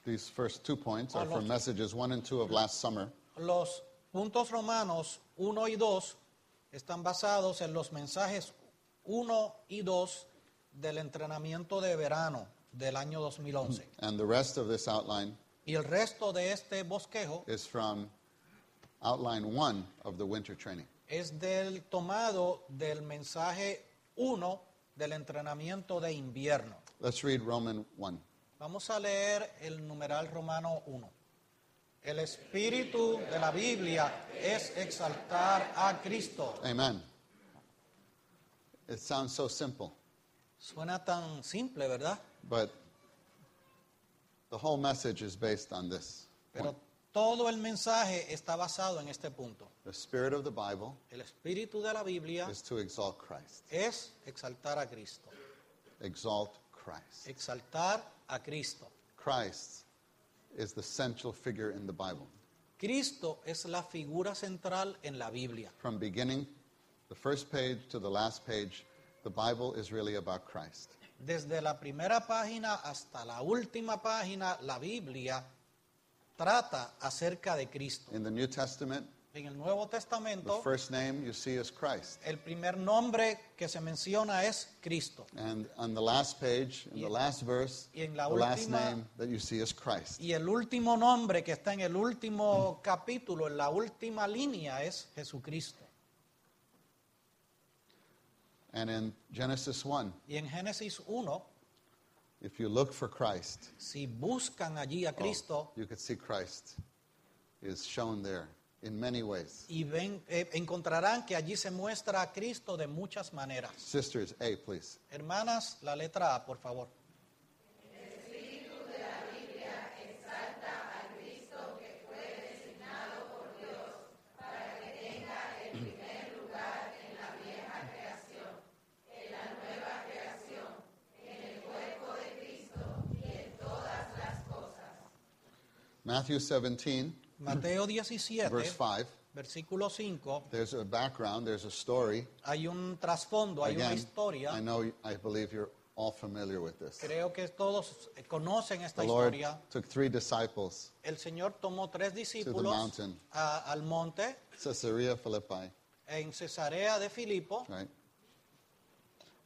These first 2 points are Oh, from los- messages 1 and 2 of last summer. los puntos romanos 1 y 2 están basados en los mensajes 1 y 2 del entrenamiento de verano del año 2011. And the rest of this outline Y el resto de este bosquejo is from outline 1 of the winter training. es del tomado del mensaje 1 del entrenamiento de invierno. Let's read Romans 1. Vamos a leer el numeral romano 1. El espíritu de la Biblia es exaltar a Cristo. Amen. It sounds so simple, Suena tan simple, ¿verdad? but the whole message is based on this. Pero todo el mensaje está basado en este punto. The spirit of the Bible El espíritu de la Biblia is to exalt Christ. es exaltar a Cristo. Exalt Christ. Exaltar a Cristo. Christ is the central figure in the Bible. Cristo es la figura central en la Biblia. From beginning, the first page to the last page, the Bible is really about Christ. Desde la primera página hasta la última página, la Biblia trata acerca de Cristo. In the New Testament, En el Nuevo the Testamento, first name you see is Christ. el primer nombre que se menciona es Cristo. And on the last page, in the last verse, y en la the last última- name that you see is Christ. Y el último nombre que está en el último capítulo, en la última línea, es Jesucristo. And in Genesis 1, Y en Génesis 1, if you look for Christ, si buscan allí a Cristo you could see Christ is shown there in many ways. y encontrarán que allí se muestra a Cristo de muchas maneras. Sisters, A, please. Hermanas, la letra A, por favor. Matthew 17, Mateo 17, verse 5. versículo 5, There's a background, there's a story. hay un trasfondo, hay una Again, historia. I believe you're all familiar with this. Creo que todos conocen esta The Lord historia. took 3 disciples El Señor tomó 3 discípulos mountain. al monte Caesarea Philippi, en Cesarea de Filipo. right?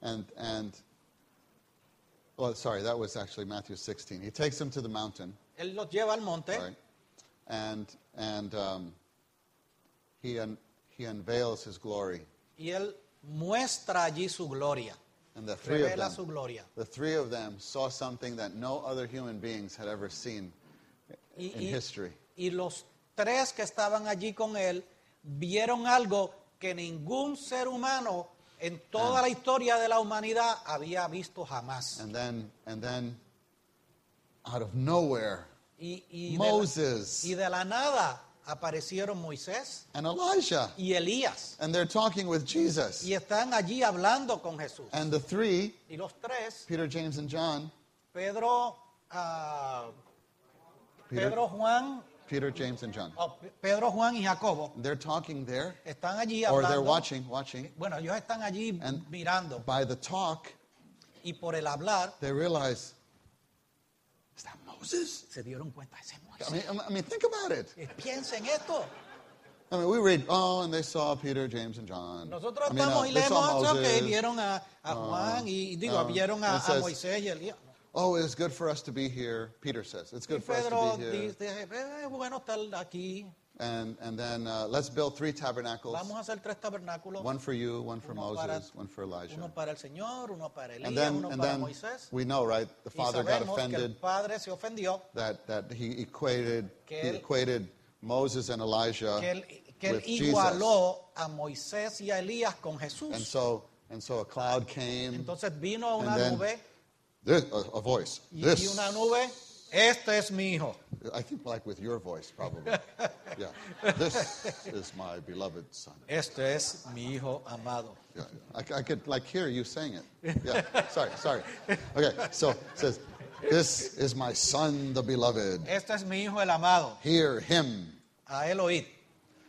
And well, sorry, that was actually Matthew 16. He takes them to the mountain, Él los lleva al monte right? And he unveils his glory. y Él muestra allí su gloria, And the three of revela them, su gloria. the three of them saw something that no other human beings had ever seen Y, in history. y los 3 que estaban allí con Él vieron algo que ningún ser humano en toda la historia de la humanidad había visto jamás. And then out of nowhere, Y Moses de la nada aparecieron Moisés and Elijah. y Elías. And they're talking with Jesus. Y están allí hablando con Jesús. And the 3, Y los 3, Peter, James, and John, Pedro, Juan, Peter, James, and John, Pedro, Juan y Jacobo, they're talking there, están allí or they're hablando. watching. Bueno, ellos están allí And mirando. by the talk, Y por el hablar, they realize, is that Moses? se dieron cuenta, ese es I Moisés. mean, think about it. Piensen esto. I mean, we read, and they saw Peter, James, and John. Nosotros I mean, estamos y they saw leemos, Moses. vieron a Juan y vieron it a says- Moisés y Elías. Oh, it's good for us to be here. Peter says, it's Y good for us Pedro to be here. dice, es bueno estar aquí. And then let's build 3 tabernacles. Vamos a hacer 3 tabernáculos. One for you, one for Uno para- Moses, one for Elijah. Uno para el Señor, uno para And Elías, uno then para Moisés. we know, right? The Y father got sabemos que el offended padre se ofendió, that he equated Que él- Moses and Elijah que él with Jesus. igualó a Moisés y a Elías con Jesús. And so a cloud came. Entonces vino una And then nube A voice. y This. una nube, este es mi hijo. I think like with your voice, probably. Yeah. This is my beloved son. Este es mi hijo amado. Yeah. I could like hear you saying it. Yeah. Sorry. Okay. So it says, this is my son, the beloved. Este es mi hijo el amado. Hear him. A él oíd.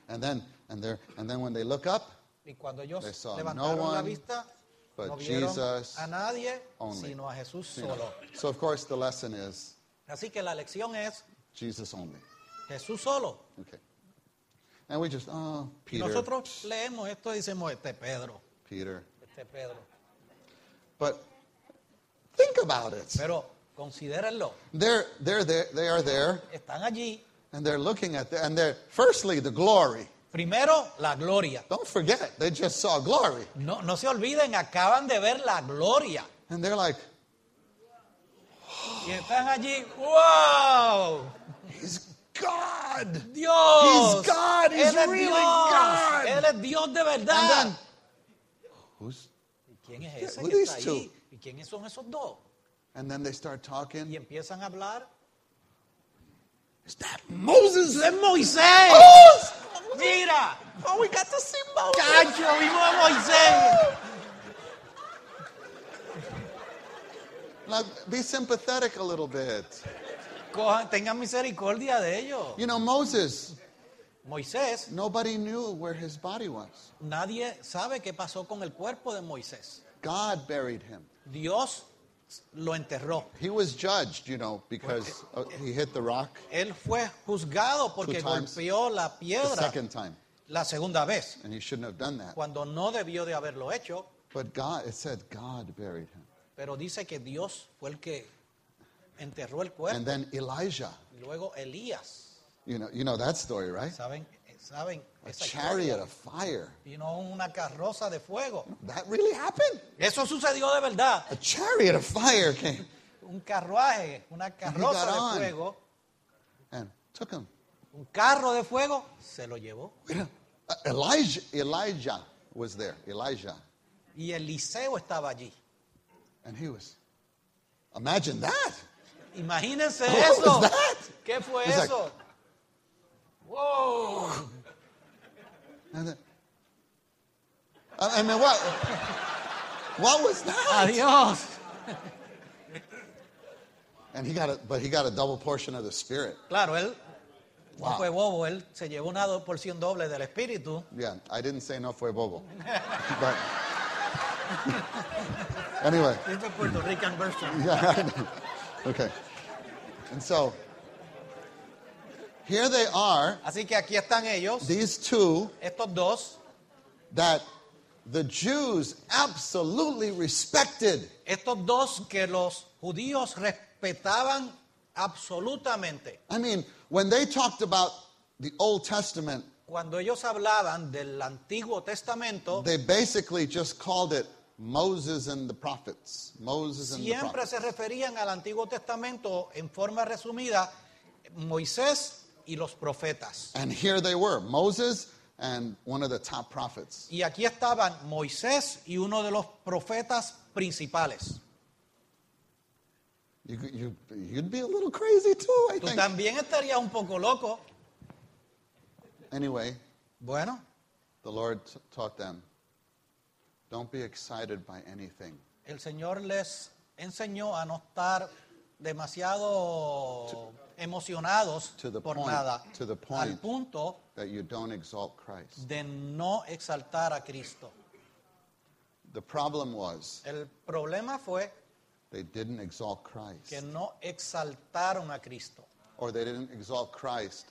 And then when they look up, Y cuando ellos They saw levantaron no la one vista, but no vieron Jesus a nadie, only. sino a Jesús you know. solo. So of course the lesson is Así que la lección es Jesus only. Jesús solo. Okay. And we just, Y Peter, nosotros leemos esto y decimos, este es Pedro, Peter. este es Pedro. But think about it. Pero considérenlo, They are there, están allí. and they're looking at and they're firstly the glory. Primero, la gloria. Don't forget, they just saw glory, No se olviden, acaban de ver la gloria. and they're like, Y están allí, ¡wow! "He's God." Dios. He's God. He's Él es really Dios. God. Él es Dios de And verdad. then, who's? ¿Y quién es ese Who que these está two? ahí? ¿Y quiénes son esos dos? And then they start Y talking. empiezan a hablar. Is that Moses? ¡Es Moisés! Oh, ¡Mira! oh, we got to see Moses. ¡Cacho, vimos a Moisés! Now, be sympathetic a little bit. Tengan misericordia de ellos. You know, Moses, Moisés, nobody knew where his body was. nadie sabe qué pasó con el cuerpo de Moisés. God buried him. Dios lo enterró. He was judged, because he hit the rock Él fue juzgado porque 2 times. golpeó la the piedra second time, la segunda vez, and he shouldn't have done that. cuando no debió de haberlo hecho, But it said God buried him. pero dice que Dios fue el que enterró el cuerpo. And then Elijah, Y luego Elías, you know that story, right? ¿saben A esa chariot historia? of fire. Vino una carroza de fuego. That really happened? Eso sucedió de verdad. A chariot of fire came Un carruaje, una carroza got de on. fuego, and took him. un carro de fuego, se lo llevó. Elijah was there. Elijah. Y Eliseo estaba allí. And he was. Imagine that. Imagínense What eso. was that? ¿Qué fue It's like- eso? ¡Wow! And then, I mean, what was that? Adiós. And he got a double portion of the Spirit. Claro, él Wow. no fue bobo, él se llevó una porción doble del Espíritu. Yeah, I didn't say no fue bobo. But Anyway. It's a Puerto Rican version. Yeah. Okay. And so, here they are, Así que aquí están ellos, these two, estos dos, that the Jews absolutely respected. estos dos que los judíos respetaban absolutamente. I mean, when they talked about the Old Testament, Cuando ellos hablaban del Antiguo Testamento, they basically just called it Moses and the prophets. Moses and the siempre prophets. se referían al Antiguo Testamento en forma resumida, Moisés y los profetas. And here they were, Moses and one of the top prophets. Y aquí estaban Moisés y uno de los profetas principales. You'd be a little crazy too, I Tú think. también estarías un poco loco. Anyway, Bueno, the Lord taught them, don't be excited by anything. el Señor les enseñó a no estar demasiado emocionados to the por point- nada, to the al point. punto That you don't exalt Christ. de no exaltar a Cristo. The problem was El problema fue they didn't exalt Christ. que no exaltaron a Cristo Or they didn't exalt Christ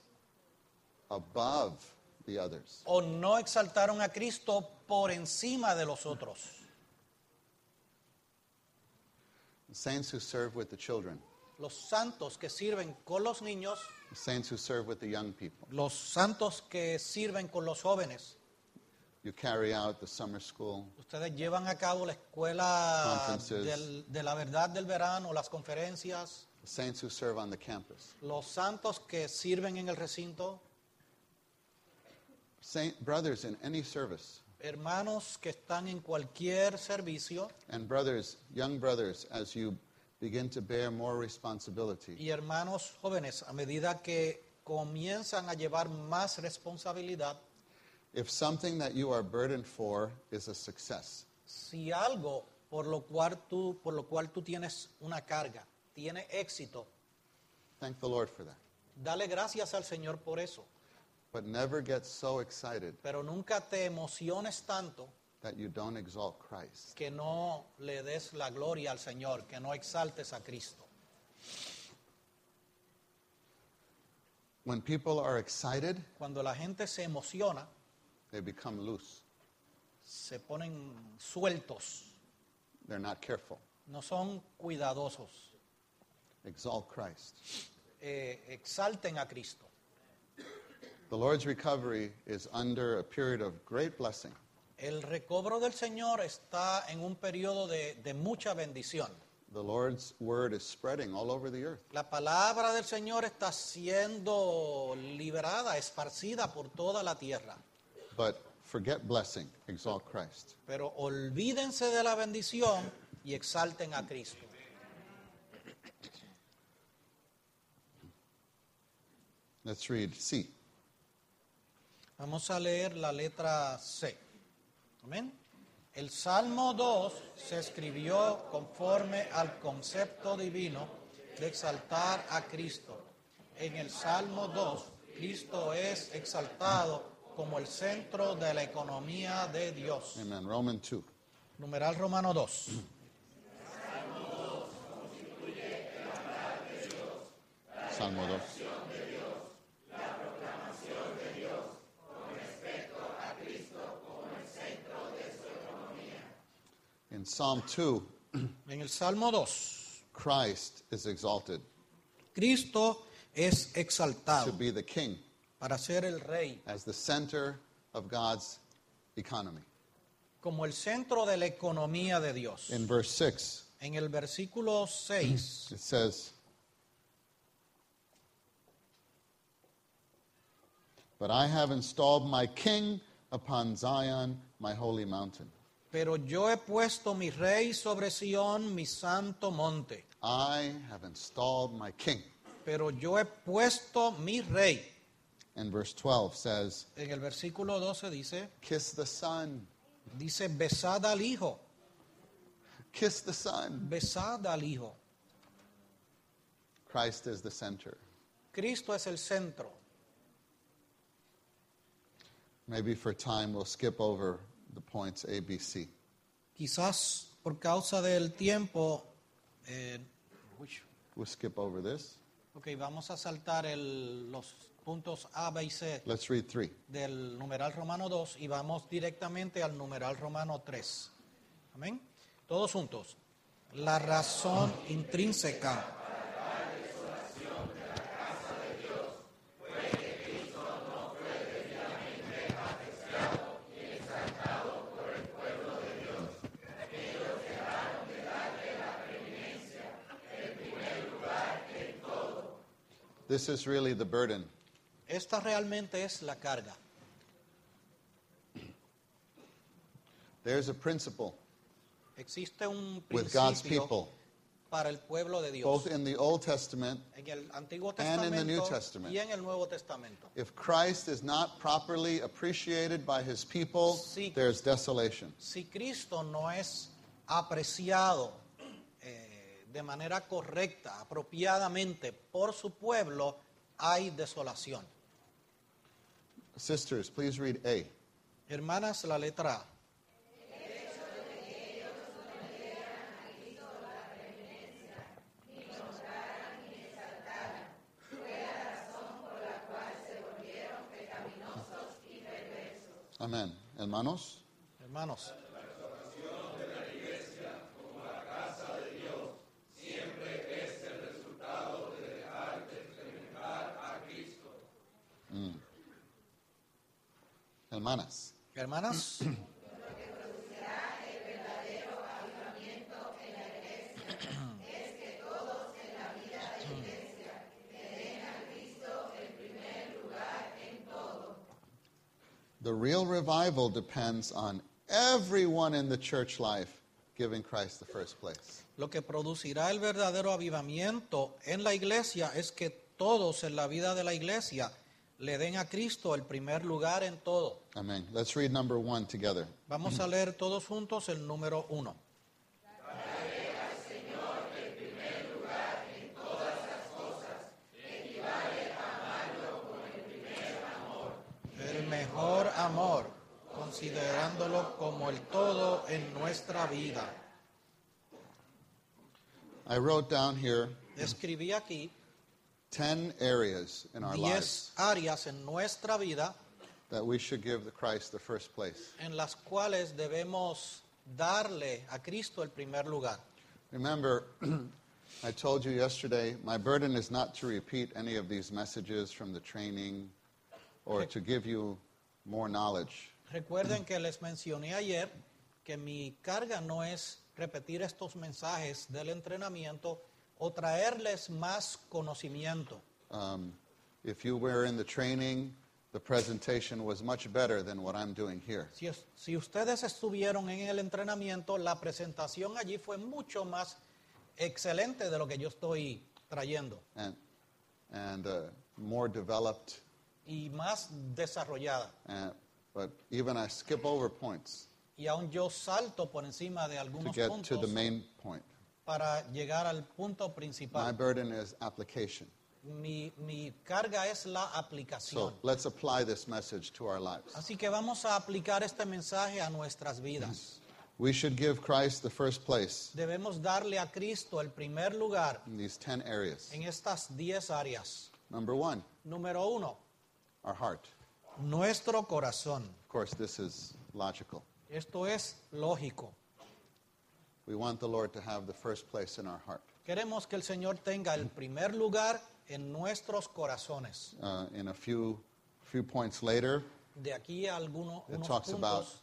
above the others. o no exaltaron a Cristo por encima de los otros. The saints who serve with the children, Los santos que sirven con los niños, the saints who serve with the young people. los santos que sirven con los jóvenes. You carry out the summer school, Ustedes llevan a cabo la escuela Conferences. de la verdad del verano, las conferencias, the saints who serve on the campus. los santos que sirven en el recinto, Brothers in any service, hermanos que están en cualquier servicio and brothers, young brothers, as you begin to bear more responsibility, y hermanos jóvenes a medida que comienzan a llevar más responsabilidad. if something that you are burdened for is a success, Si algo por lo cual tú tienes una carga, tiene éxito, thank the Lord for that. dale gracias al Señor por eso. But never get so excited Pero nunca te emociones tanto that you don't exalt Christ. que no le des la gloria al Señor, que no exaltes a Cristo. When people are excited, Cuando la gente se emociona, they become loose. se ponen sueltos, They're not careful. no son cuidadosos. Exalt Christ. Exalten a Cristo. The Lord's recovery is under a period of great blessing. El recobro del Señor está en un periodo de mucha bendición. The Lord's word is spreading all over the earth. La palabra del Señor está siendo liberada, esparcida por toda la tierra. But forget blessing, exalt Christ. Pero olvídense de la bendición y exalten a Cristo. Let's read C. Vamos a leer la letra C. Amén. El Salmo 2 se escribió conforme al concepto divino de exaltar a Cristo. En el Salmo 2, Cristo es exaltado como el centro de la economía de Dios. Amen. Romans 2. Numeral Romano 2. Salmo 2. In Psalm 2, En el Salmo 2, Christ is exalted Cristo es to exaltado be the king para ser el rey, as the center of God's economy. como el centro de la economía de Dios. In verse 6, En el versículo 6 it says, But I have installed my king upon Zion, my holy mountain. pero yo he puesto mi rey sobre Sión, mi santo monte. I have installed my king. Pero yo he puesto mi rey. And verse 12 says, En el versículo 12 Kiss the Son. dice, besad al Hijo, Kiss the Son. besad al Hijo. Christ is the center. Cristo es el centro. Maybe for time we'll skip over the points A, B, C. Quizás por causa del tiempo, We'll skip over this. ok, vamos a saltar los puntos A, B y C Let's read 3. del numeral romano 2 y vamos directamente al numeral romano 3. Amén. Todos juntos. La razón intrínseca. This is really the burden. Esta realmente es la carga. There's a principle Existe un with God's principio people, para el pueblo de Dios both in the Old Testament. en el Antiguo and in the New Testamento Testament. y en el Nuevo Testamento. If Christ is not properly appreciated by his people, Sí. there's desolation. Si Cristo no es apreciado de manera correcta, apropiadamente por su pueblo, hay desolación. Sisters, please read A. Hermanas, la letra A. Amén. Hermanos, Hermanos, hermanas. hermanas, The real revival depends on everyone in the church life giving Christ the first place. lo que producirá el verdadero avivamiento en la iglesia es que todos en la vida de la iglesia le den a Cristo el primer lugar en todo. Amen. Let's read number 1 together. Vamos a leer todos juntos el número 1. El mejor amor, considerándolo como el todo en nuestra vida. I wrote down here Escribí aquí 10 areas in our 10 lives áreas en nuestra vida that we should give the Christ the first place. en las cuales debemos darle a Cristo el primer lugar. Remember, I told you yesterday, my burden is not to repeat any of these messages from the training or to give you more knowledge. Recuerden que les mencioné ayer que mi carga no es repetir estos mensajes del entrenamiento o traerles más conocimiento. If you were in the training, the presentation was much better than what I'm doing here. Si ustedes estuvieron en el entrenamiento, la presentación allí fue mucho más excelente de lo que yo estoy trayendo And more developed. y más desarrollada. But even I skip over points Y aún yo salto por encima de to algunos get to the puntos main point. para llegar al punto My principal. burden is application. Mi carga es la So aplicación. let's apply this message to our lives. Así que vamos a aplicar este mensaje a nuestras vidas. We should give Christ the first place Debemos darle a Cristo el primer lugar in these 10 areas. en estas 10 áreas. Number 1, Número 1, our heart. nuestro corazón. Of course, this is logical. Esto es lógico. We want the Lord to have the first place in our heart. Queremos que el Señor tenga el primer lugar en nuestros corazones. In a few points later, De aquí a it unos talks about puntos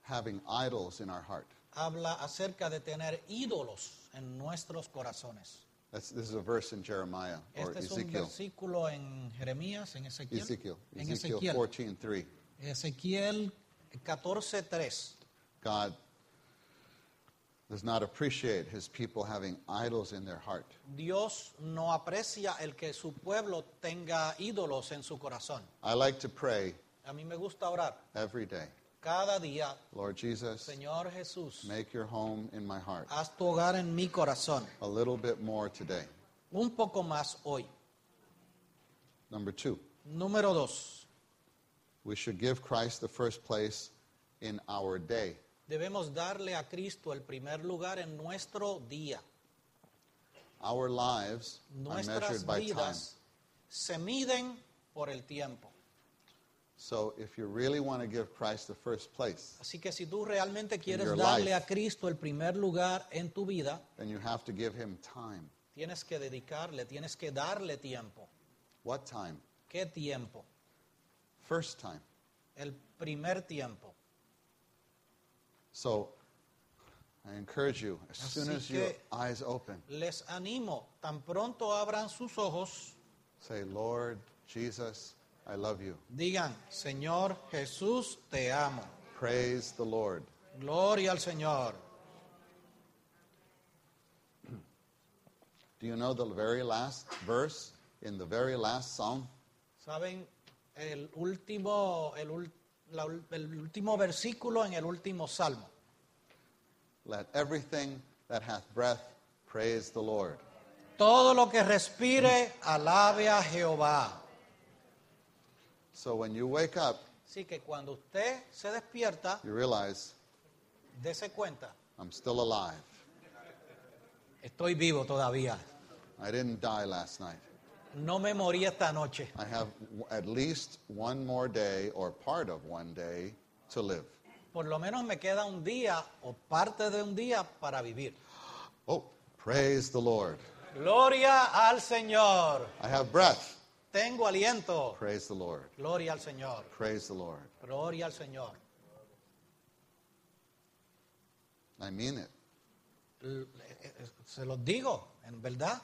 having idols in our heart. habla acerca de tener ídolos en nuestros corazones. This is a verse in Jeremiah or Este es un Ezekiel. versículo en Jeremías, en Ezequiel. En Ezekiel Ezequiel. 14:3. Ezequiel 14:3. God does not appreciate his people having idols in their heart. Dios no aprecia el que su pueblo tenga ídolos en su corazón. I like to pray A mí me gusta orar every day. cada día, Lord Jesus, Señor Jesús, make your home in my heart. haz tu hogar en mi corazón. A little bit more today. Un poco más hoy. Number 2, Número 2. we should give Christ the first place in our day. Debemos darle a Cristo el primer lugar en nuestro día. Our lives are Nuestras measured by time. vidas se miden por el tiempo. So if you really want to give Christ the first place, Así que si tú realmente quieres your darle life, a Cristo el primer lugar en tu vida, then you have to give him time. tienes que dedicarle, tienes que darle tiempo. What time? ¿Qué tiempo? First time. El primer tiempo. So I encourage you, as soon Así as your que- eyes open, Les animo, tan pronto abran sus ojos, say, Lord Jesus, I love you. digan, Señor Jesús, te amo. Praise the Lord. Gloria al Señor. Do you know the very last verse in the very last psalm? ¿Saben el último versículo en el último salmo? Let everything that hath breath praise the Lord. Todo lo que respire, alabe a Jehová. So when you wake up, Así que cuando usted se despierta, you realize, dése cuenta, I'm still alive. estoy vivo todavía. I didn't die last night. No me morí esta noche. I have at least one more day or part of one day to live. Por lo menos me queda un día o parte de un día para vivir. Oh, praise the Lord. Gloria al Señor. I have breath. Tengo aliento. Praise the Lord. Gloria al Señor. Praise the Lord. Gloria al Señor. I mean it. Se los digo, en verdad.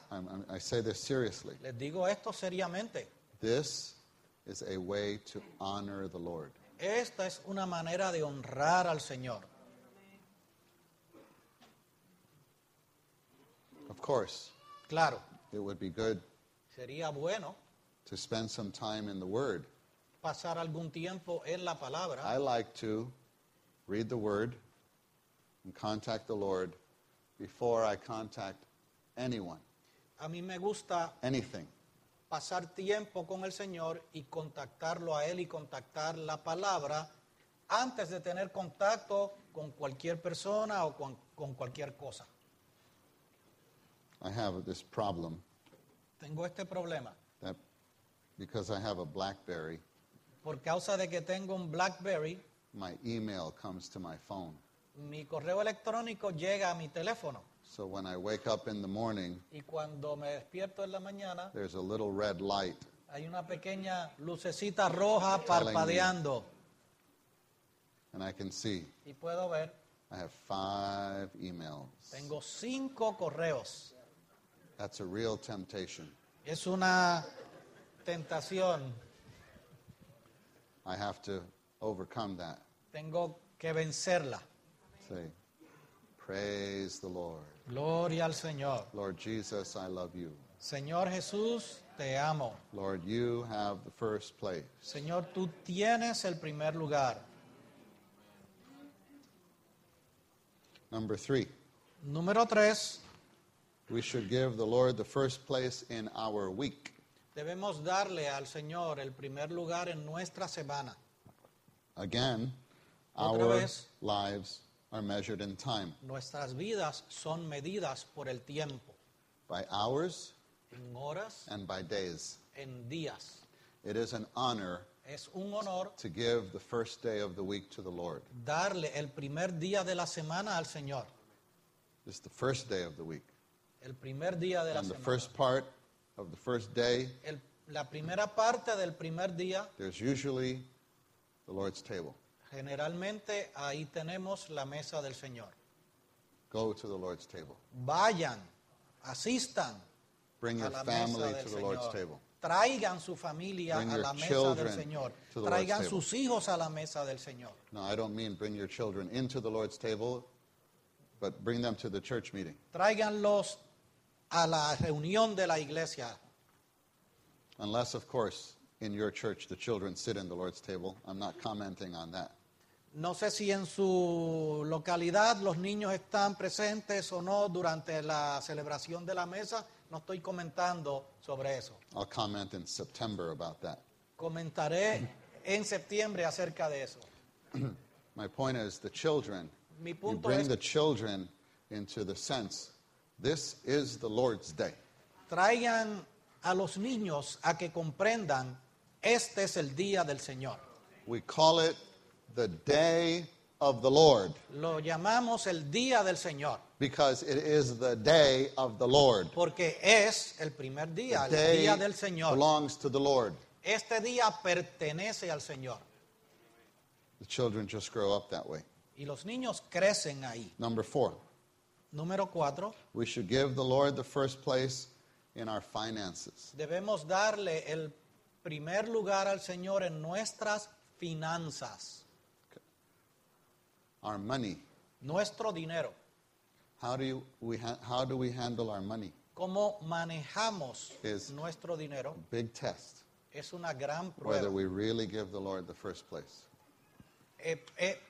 I say this seriously. Les digo esto seriamente. This is a way to honor the Lord. Esta es una manera de honrar al Señor. Of course, Claro, it would be good sería bueno to spend some time in the Word. pasar algún tiempo en la palabra. I like to read the Word and contact the Lord before I contact anyone, A mí me gusta anything. pasar tiempo con el Señor y contactarlo a Él y contactar la palabra antes de tener contacto con cualquier persona o con cualquier cosa. I have this problem Tengo este problema that because I have a BlackBerry, por causa de que tengo un BlackBerry, my email comes to my phone. mi correo electrónico llega a mi teléfono So when I wake up in the morning, y cuando me despierto en la mañana there's a little red light hay una pequeña lucecita roja Telling me. parpadeando and I can see y puedo ver, I have 5 emails. tengo 5 correos. That's a real temptation. Es una tentación, I have to overcome that. tengo que vencerla. Say, praise the Lord. Gloria al Señor. Lord Jesus, I love you. Señor Jesús, te amo. Lord, you have the first place. Señor, tú tienes el primer lugar. Number 3, Número 3, we should give the Lord the first place in our week. debemos darle al Señor el primer lugar en nuestra semana. Again, Otra our vez. lives are measured in time Nuestras vidas son medidas por el tiempo, by hours en horas, and by days. en días. It is an honor Es un honor to give the first day of the week to the Lord. darle el primer día de la semana al Señor. It's the first day of the week. El primer día de la And the semana. first part of the first day, La primera parte del primer día, there's usually the Lord's table. generalmente ahí tenemos la mesa del Señor. Go to the Lord's table. Vayan, asistan Bring a your la mesa family del to the Lord's Señor. table. Traigan su familia Bring a your la mesa children del Señor. to the Traigan Lord's table. sus hijos a la mesa del Señor. No, I don't mean bring your children into the Lord's table, but bring them to the church meeting. Tráiganlos a la reunión de la iglesia. Unless, of course, in your church the children sit in the Lord's table. I'm not commenting on that. No sé si en su localidad los niños están presentes o no durante la celebración de la mesa. No estoy comentando sobre eso. I'll comment in September about that. Comentaré en septiembre acerca de eso. My point is the children Mi You punto bring es, the children into the sense, this is the Lord's day. traigan a los niños a que comprendan, este es el día del Señor. We call it the day of the Lord Lo llamamos el día del Señor, because it is the day of the Lord. porque es el primer día, The el day día del Señor. belongs to the Lord. Este día pertenece al Señor. The children just grow up that way. Y los niños crecen ahí. Number 4, Número 4, we should give the Lord the first place in our finances. debemos darle el primer lugar al Señor en nuestras finanzas, Our money. nuestro dinero. How do we handle our money? Cómo manejamos Es- nuestro dinero Big test. es una gran Whether prueba we really give the Lord the first place.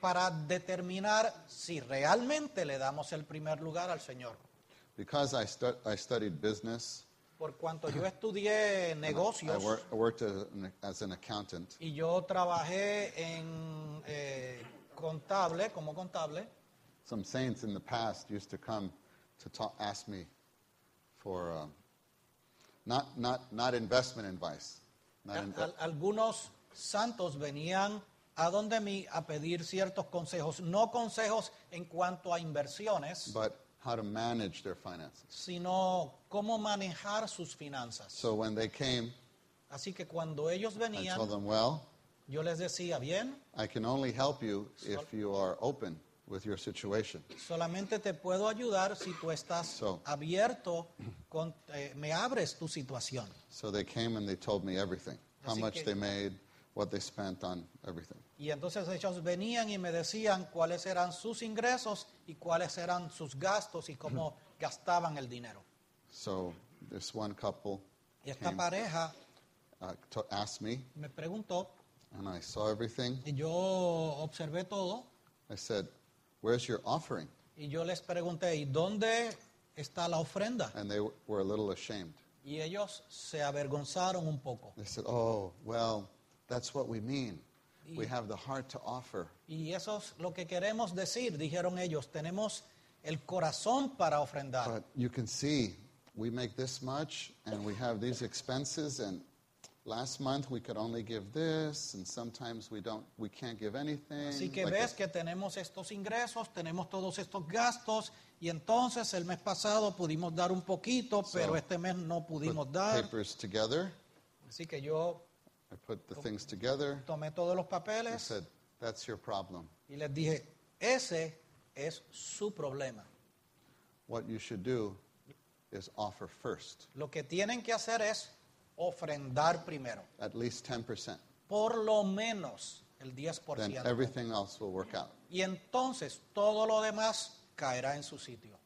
Para determinar si realmente le damos el primer lugar al Señor. Because I studied business, Por cuanto yo estudié I negocios worked as an accountant. y yo trabajé en contable, como contable, Some saints in the past used to come to ask me for not investment advice. algunos santos venían a donde mí a pedir ciertos consejos, no consejos en cuanto a inversiones, but how to manage their finances. sino cómo manejar sus finanzas. So when they came, Así que cuando ellos I venían, told them, well, yo les decía, bien, I can only help you if you are open with your situation. solamente te puedo ayudar si tú estás So- abierto, me abres tu situación. So they came and they told me everything, how Así much que- they made, what they spent on everything. Y entonces ellos venían y me decían cuáles eran sus ingresos y cuáles eran sus gastos y cómo gastaban el dinero. So this one couple Y esta came, pareja asked me, me preguntó and I saw everything. y yo observé todo I said, where's your offering? y yo les pregunté, ¿y dónde está la ofrenda? And they were a little ashamed. Y ellos se avergonzaron un poco. They said, oh, well, that's what we mean. We have the heart to offer. Y eso es lo que queremos decir, dijeron ellos, tenemos el corazón para ofrendar. But you can see, we make this much, and we have these expenses, and last month we could only give this, and sometimes we can't give anything. Así que like ves this. que tenemos estos ingresos, tenemos todos estos gastos y entonces el mes pasado pudimos dar un poquito, pero este mes no pudimos Put dar. papers together. Así que yo I put the things together. tomé todos los I papeles said, that's your problem. y les dije, ese es su problema. What you should do is offer first, Lo que tienen que hacer es ofrendar primero, at least 10%. por lo menos el Then 10%. everything else will work out. Y entonces todo lo demás caerá en su sitio.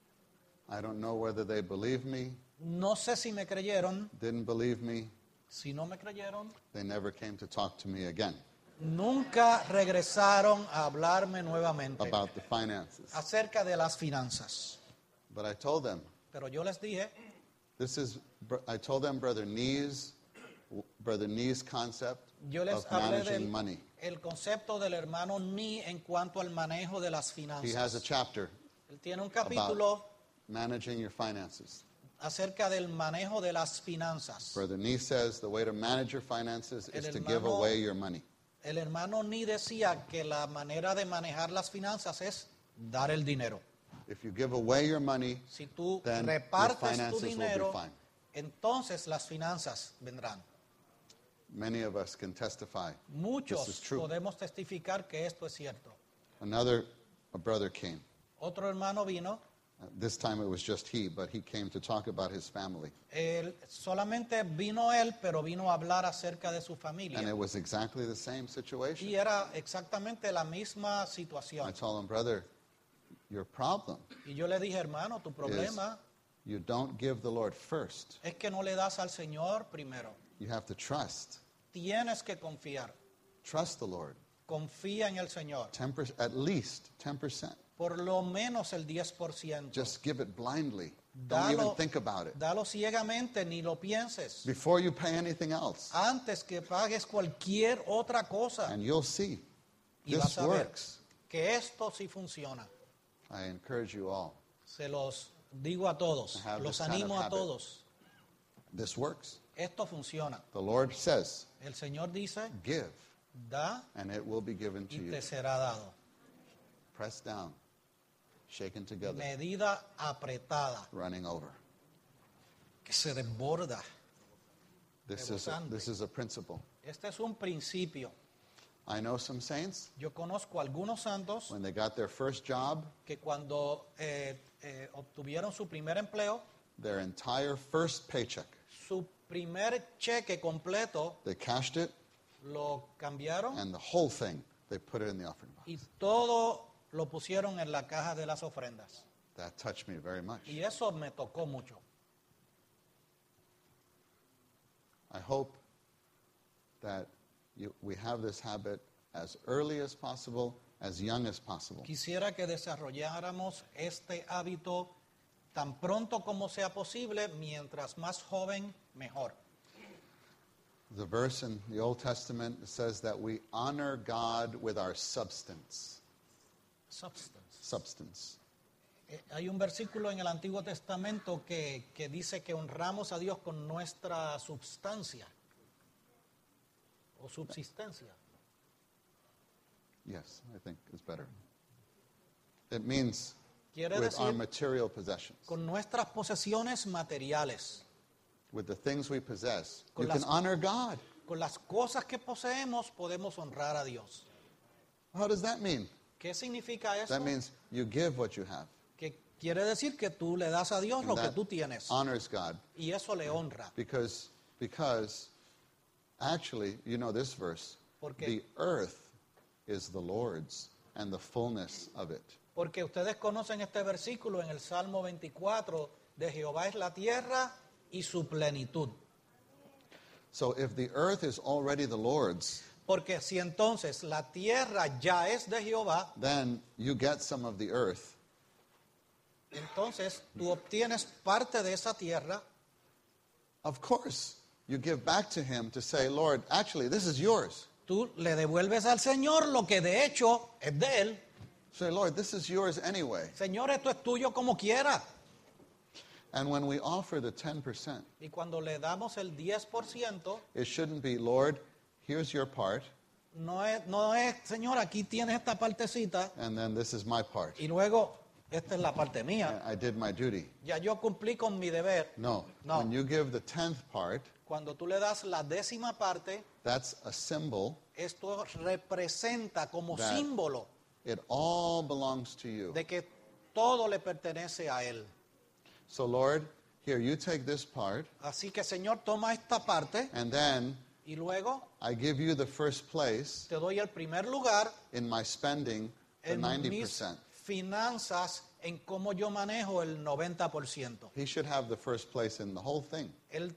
I don't know whether they believe me, No sé si me creyeron, didn't believe me. si no me creyeron, They never came to talk to me again nunca regresaron a hablarme nuevamente about the finances. acerca de las finanzas. But I told them, Pero yo les dije, I told them Brother Nee's concept yo les of hablé managing del money. el concepto del hermano Ni en cuanto al manejo de las He has a finanzas. chapter Él tiene un about capítulo managing your finances. acerca del manejo de las finanzas. Brother Nee says the way to manage your finances is El to give hermano- away your money. El hermano Ni decía que la manera de manejar las finanzas es dar el dinero. If you give away your money, Si tú then your repartes finances tu will be dinero, fine. entonces las finanzas vendrán. Many of us can testify. This is Muchos true. podemos testificar que esto es cierto. A brother came. Otro hermano vino, This time it was just he, but he came to talk about his family. solamente vino él, pero vino a hablar acerca de su And familia. it was exactly the same situation. Y era exactamente la misma I situación. told him, brother, your problem Y yo le dije, hermano, tu problema you don't give the Lord first. es que no le das al Señor primero. You have to trust. Tienes que confiar. Trust the Lord. Confía en el Señor. 10%, at least 10%. Por lo menos el 10%. Just give it blindly. Don't even think about it. Dalo ciegamente, ni lo pienses. Before you pay anything else. Antes que pagues cualquier otra cosa. And you'll see. Y This vas a ver works. que esto sí funciona. I encourage you all. Se los digo a todos, Have los this kind of animo a habit. todos. This works. Esto funciona. The Lord says, El Señor dice, give, da and it will be given to y you. te será dado. Pressed down, shaken together, Medida apretada, running over. que se desborda. This Rebosante. is a principle. Este es un principio. I know some saints, Yo conozco algunos santos when they got their first job, que cuando obtuvieron su primer empleo, their entire first paycheck, su primer cheque completo they cashed it, lo cambiaron and the whole thing, they put it in the offering box. y todo lo pusieron en la caja de las ofrendas. That touched me very much. Y eso me tocó mucho. I hope that we have this habit as early as possible, as young as possible. Quisiera que desarrolláramos este hábito tan pronto como sea posible, mientras más joven, mejor. The verse in the Old Testament says that we honor God with our substance. Substance. Hay un versículo en el Antiguo Testamento que dice que honramos a Dios con nuestra substancia o subsistencia. Yes, I think it's better. It means Quiere with our decir material possessions, con nuestras posesiones materiales, with the things we possess. Con You can las- honor God. con las cosas que poseemos podemos honrar a Dios. How does that mean? ¿Qué significa eso? That means you give what you have. Que quiere decir que tú le das a Dios And lo que that tú tienes honors God. y eso le honra. Because actually, you know this verse, Porque- the earth is the Lord's and the fullness of it. Porque ustedes conocen este versículo en el Salmo 24, de Jehová es la tierra y su plenitud. So if the earth is already the Lord's, Porque si entonces la tierra ya es de Jehová, then you get some of the earth, entonces tú obtienes parte de esa tierra. of course, you give back to him to say, Lord, actually, this is yours. Tú le devuelves al Señor lo que de hecho es de Él. Say, Lord, this is yours anyway. Señor, esto es tuyo como quiera. And when we offer the 10%, Y cuando le damos el 10%, it shouldn't be, Lord, here's your part, no es, Señor, aquí tienes esta partecita and then this is my part. y luego esta es la parte mía. I did my duty. Ya yo cumplí con mi deber. No. No. When you give the 10th part, Cuando tú le das la 10ª parte, that's a symbol. esto representa como That- símbolo It all belongs to you. de que todo le pertenece a Él. So, Lord, here, you take this part, Así que, Señor, toma esta parte and then y luego I give you the first place te doy el primer lugar in my spending, the en mis 90%. finanzas, en cómo yo manejo el 90%. He should have the first place in the whole thing. Él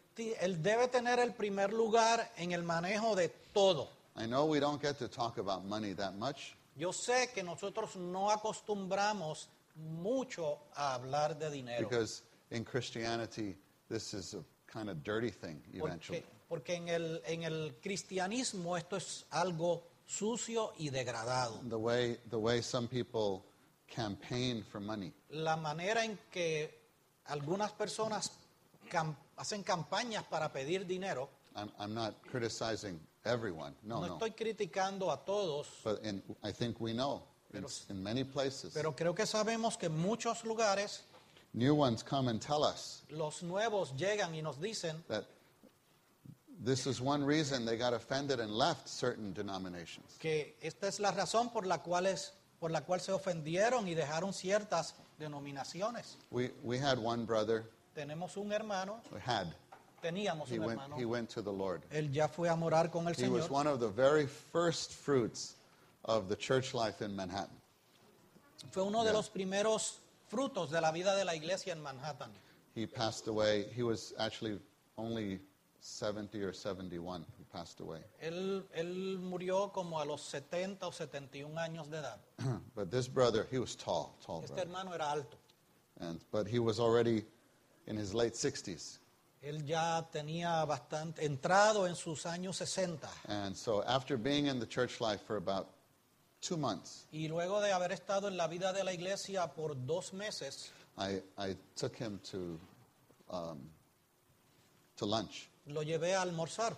debe tener el primer lugar en el manejo de todo. I know we don't get to talk about money that much, Yo sé que nosotros no acostumbramos mucho a hablar de dinero. because in Christianity, this is a kind of dirty thing eventually. Porque en el cristianismo esto es algo sucio y degradado. The way some people campaign for money. La manera en que algunas personas hacen campañas para pedir dinero, I'm not criticizing everyone. No, no no. estoy criticando a todos, But I think we know in many places, pero creo que sabemos que en muchos lugares new ones come and tell us los nuevos llegan y nos dicen that this is one reason they got offended and left certain denominations. que esta es la razón por la cual se ofendieron y dejaron ciertas denominaciones. We had one brother, Teníamos un hermano, he went to the Lord. él ya fue a morar con el He was Señor. one of the very first fruits of the church life in Manhattan. Fue uno de Yeah. los primeros frutos de la vida de la iglesia en Manhattan. He passed away. He was actually only 70 or 71. He passed away. Él murió como a los 70 o 71 años de edad. But this brother, he was tall Este brother. hermano era alto. But he was already in his late 60s. Él ya tenía entrado en sus años 60. And so after being in the church life for about 2 months, Y luego de haber estado en la vida de la iglesia por 2 meses, I took him to lunch. lo llevé a almorzar.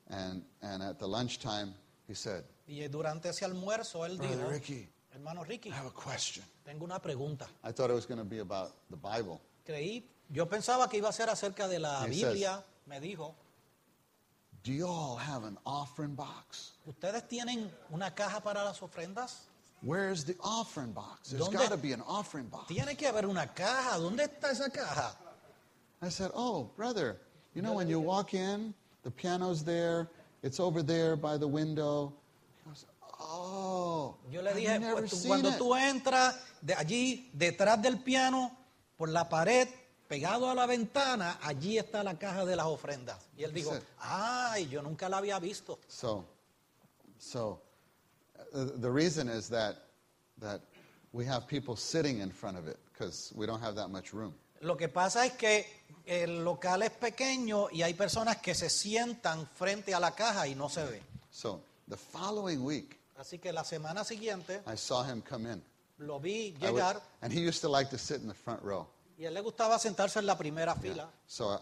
And at the lunchtime, he said, Y durante ese almuerzo él Brother dijo, Ricky, hermano Ricky, I have a question. tengo una pregunta. I thought it was going to be about the Bible. Yo pensaba que iba a ser acerca de la He Biblia. Me dijo, Do you all have an offering box? ¿ustedes tienen una caja para las ofrendas? Where's the offering box? There's ¿Dónde? got to be an offering box. Tiene que haber una caja. ¿Dónde está esa caja? I said, oh, brother, you know when you walk in, the piano's there, it's over there by the window. He goes, oh, Yo le I've dije, never pues, seen cuando it. tú entras de allí, detrás del piano, por la pared, pegado a la ventana, allí está la caja de las ofrendas. Y él dijo, Dice- ay, yo nunca la había visto. So the reason is that we have people sitting in front of it because we don't have that much room. Lo que pasa es que el local es pequeño y hay personas que se sientan frente a la caja y no se ve. So the following week, Así que la semana siguiente I saw him come in. lo vi I would- llegar and he used to like to sit in the front row. y a él le gustaba sentarse en la primera fila. So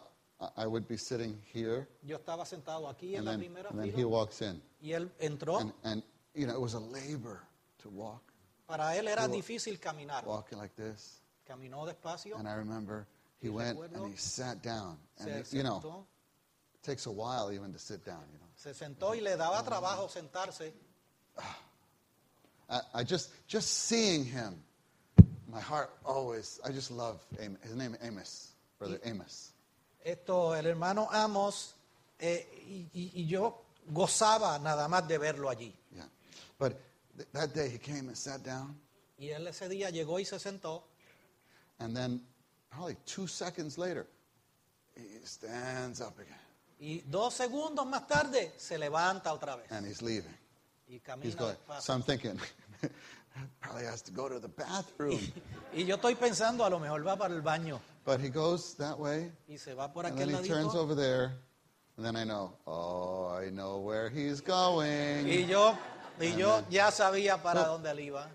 I would be sitting here, Yo estaba sentado aquí en and la then, primera and then he fila walks in. y él entró. And you know, it was a labor to walk, Para él era Yo- difícil caminar. walking like this. Caminó despacio, And I remember he Y went recuerdo- and he sat down. And se you know, sentó, it takes a while even to sit down, you know. se sentó y le daba trabajo sentarse. I just seeing him, my heart always, I just love Amos. His name is Amos, Brother Amos. El hermano Amos, y yo gozaba nada más de verlo allí. Yeah. But that day he came and sat down, Y él ese día llegó y se sentó. and then probably 2 seconds later, he stands up again Y 2 segundos más tarde se levanta otra vez. and he's leaving. Y He's camina going. despacio. So I'm thinking, probably has to go to the bathroom. Y yo estoy pensando, a lo mejor va para el baño. But he goes that way, Y se va por and aquel then he turns ladito. over there, and then I know, oh, I know where he's going. Y yo ya sabía para Oh. dónde él iba.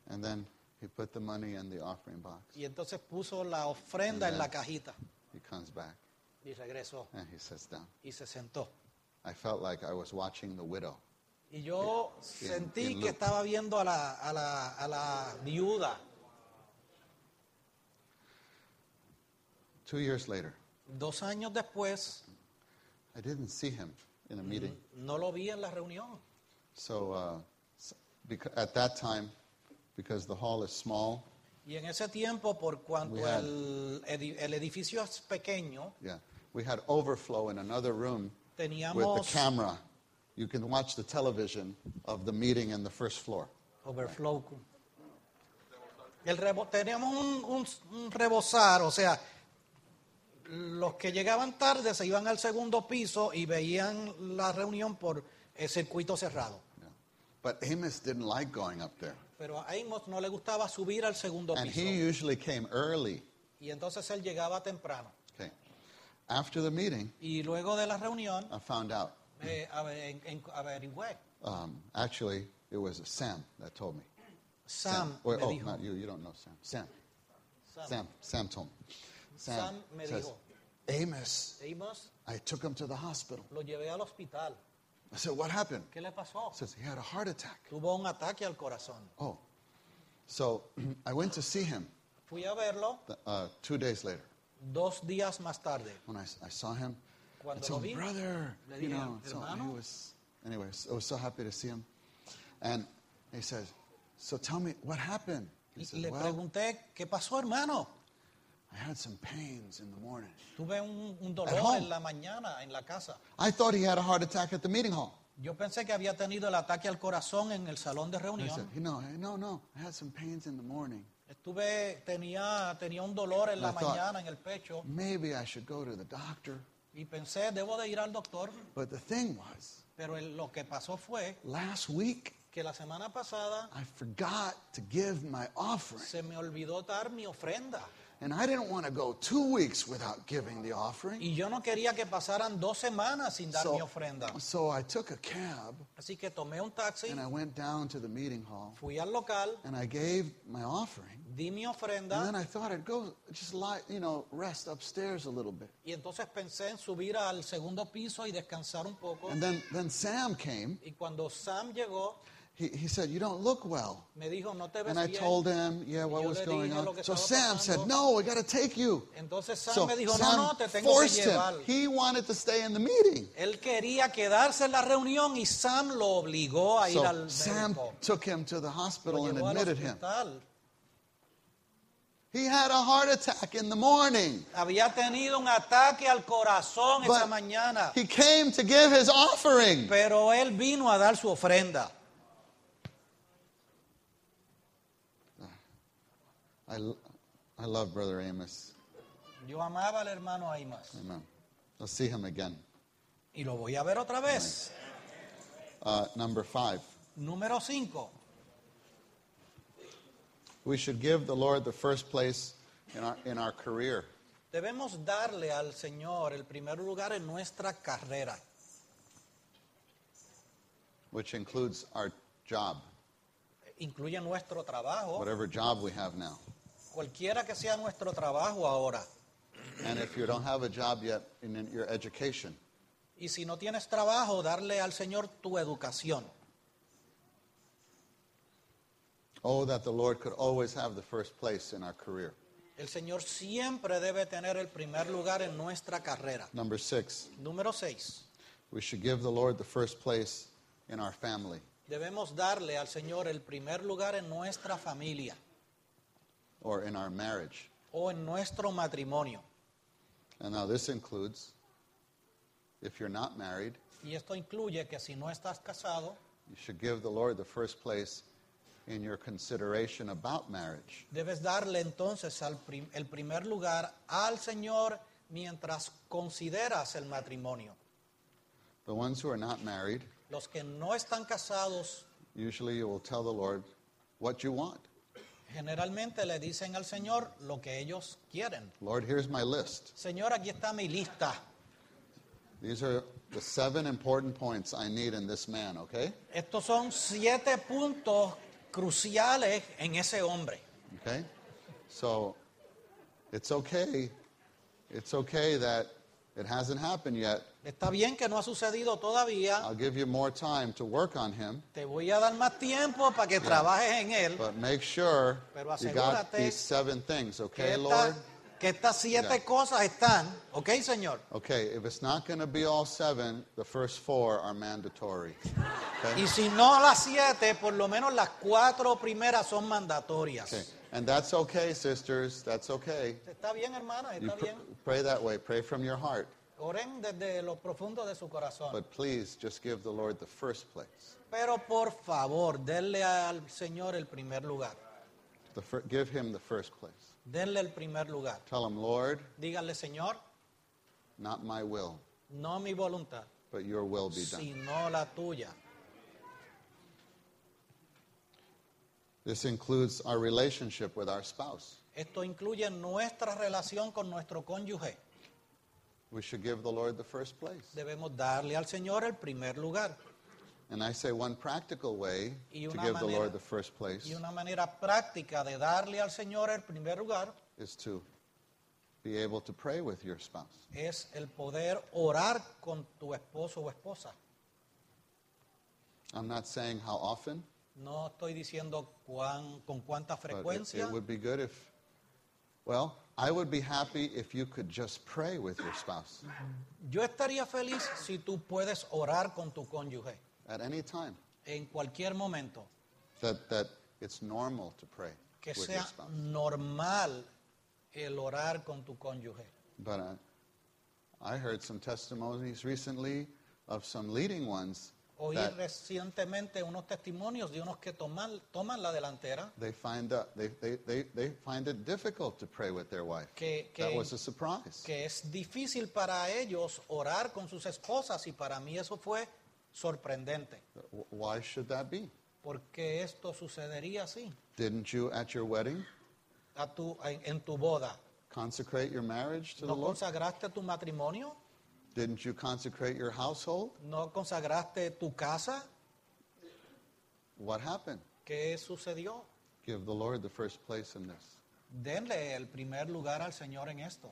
And then he put the money in the offering box. Y entonces puso la ofrenda en la cajita. He comes back Y regresó. and he sits down. Y se sentó. I felt like I was watching The Widow. Y yo sentí in que Luke. estaba viendo a la viuda. 2 years later, 2 años después, I didn't see him in a meeting. no lo vi en la reunión. So at that time, because the hall is small, Y en ese tiempo, por cuanto We had- el edificio es pequeño, yeah, we had overflow in another room with the teníamos camera. You can watch the television of the meeting in the first floor. overflow. Teníamos un rebosar, o sea, los que llegaban tarde se iban al segundo piso y veían la reunión por el circuito cerrado. Yeah. But Amos didn't like going up there. Pero a Amos no le gustaba subir al segundo And piso. he usually came early. Y entonces él llegaba temprano. Okay. After the meeting, Y luego de la reunión, I found out. averigüé. Actually, it was Sam that told me. Sam Wait, me oh, dijo. not you. You don't know Sam. Sam told me. Sam me says, dijo. Amos, Amos, I took him to the hospital. lo llevé al hospital. I said, what happened? ¿Qué le pasó? He says, he had a heart attack. Tuvo un ataque al corazón. Oh. So I went to see him Fui a verlo 2 days later. 2 días más tarde. When I saw him, I Cuando told lo him, vi, brother, le you dije, know, so "Hermano." he was, anyways, I was so happy to see him. And he says, so tell me, what happened? He Y said, le well, pregunté, ¿qué pasó, hermano? I had some pains in the morning. Tuve un At dolor home. en la mañana en la casa. I thought he had a heart attack at the meeting hall. Yo pensé que había tenido el ataque al corazón en el salón de And he said, reunión. no, I had some pains in the morning. Tenía un dolor en la I thought- mañana en el pecho Maybe I should go to the doctor. y pensé, debo de ir al doctor. But the thing was, Pero lo que pasó fue last week, que la semana pasada I forgot to give my offering. se me olvidó dar mi ofrenda. And I didn't want to go 2 weeks without giving the offering. Y yo no quería que pasaran 2 semanas sin dar mi ofrenda. So I took a cab Así que tomé un taxi, and I went down to the meeting hall fui al local, and I gave my offering. di mi And ofrenda then I thought I'd go just lie, rest upstairs a little bit. y entonces pensé en subir al segundo piso y descansar un poco. And then Sam came. Y cuando Sam llegó, He said, "You don't look well." me dijo, no te ves And I bien. told him, yeah, what yo was le going dije lo on. que So estaba Sam pasando. said, "No, we got to take you." Entonces Sam So me dijo, Sam no, te tengo que forced him. llevar. He wanted to stay in the meeting. Él quería quedarse en la reunión y Sam lo obligó a ir So al Sam médico. took him to the Lo hospital and llevó al admitted him. hospital. He had a heart attack in the morning. Había tenido un ataque al corazón esa But mañana, he came to give his offering. pero él vino a dar su ofrenda. I love Brother Amos. Yo amaba al hermano Aimas Amen. Let's see him again. y lo voy a ver otra vez. Number 5. Número 5. We should give the Lord the first place in our career. Debemos darle al Señor el primer lugar en nuestra carrera, Which includes our job, incluye nuestro trabajo, whatever job we have now. cualquiera que sea nuestro trabajo ahora. And if you don't have a job yet, in your education. Y si no tienes trabajo, darle al Señor tu educación. Oh, that the Lord could always have the first place in our career. El Señor siempre debe tener el primer lugar en nuestra carrera. Number 6, Número 6. we should give the Lord the first place in our family Debemos darle al Señor el primer lugar en nuestra familia or in our marriage. o en nuestro matrimonio. And now this includes, if you're not married, Y esto incluye que si no estás casado, you should give the Lord the first place in your consideration about marriage. debes darle entonces el primer lugar al Señor mientras consideras el matrimonio. The ones who are not married, Los que no están casados usually you will tell the Lord what you want. generalmente le dicen al Señor lo que ellos quieren. Lord, here's my list. Señor, aquí está mi lista. These are the 7 important points I need in this man, okay? Estos son 7 puntos cruciales en ese hombre. Okay? So it's okay. It's okay that it hasn't happened yet. Está bien que no ha sucedido todavía. I'll give you more time to work on him, Te voy a dar más tiempo para que trabajes en él. but make sure Pero you got asegúrate these 7 things, Que, okay, Lord? que estas 7 Yeah. cosas están. ¿Ok, Señor? Okay, if it's not going to be all 7, the first 4 are mandatory. Okay? Y si no las 7, por lo menos las 4 primeras son mandatorias. Okay. And that's okay, sisters. That's okay. Está bien, hermana, You está bien. pray that way. Pray from your heart. Oren desde lo profundo de su corazón. But please just give the Lord the first place. Pero por favor, denle al Señor el primer lugar. Give him the first place. Denle el primer lugar. Tell him, Lord, Díganle, Señor, not my will, no mi voluntad, but your will be done. sino la tuya. This includes our relationship with our spouse. Esto incluye nuestra relación con nuestro cónyuge. We should give the Lord the first place. Debemos darle al Señor el primer lugar. And I say one practical way Y to una give the manera- Lord the first place Y una manera práctica de darle al Señor el primer lugar is to be able to pray with your spouse. es el poder orar con tu esposo o esposa. I'm not saying how often, No estoy diciendo con cuánta but frecuencia, it would be good if, well, I would be happy if you could just pray with your spouse yo estaría feliz si tú puedes orar con tu cónyuge at any time. en cualquier momento, That it's normal to pray que with your sea spouse. normal el orar con tu cónyuge. But I heard some testimonies recently of some leading ones Oí that recientemente unos testimonios de unos que toman la delantera, they find it difficult to pray with their wife. que, That que, was a surprise. que es difícil para ellos orar con sus esposas y para mí eso fue sorprendente. Why should that be? Porque esto sucedería así Didn't you at your wedding en tu boda. consecrate your marriage to the ¿No Lord? consagraste tu matrimonio? Didn't you consecrate your household? ¿No consagraste tu casa? What happened? ¿Qué sucedió? Give the Lord the first place in this. Denle el primer lugar al Señor en esto.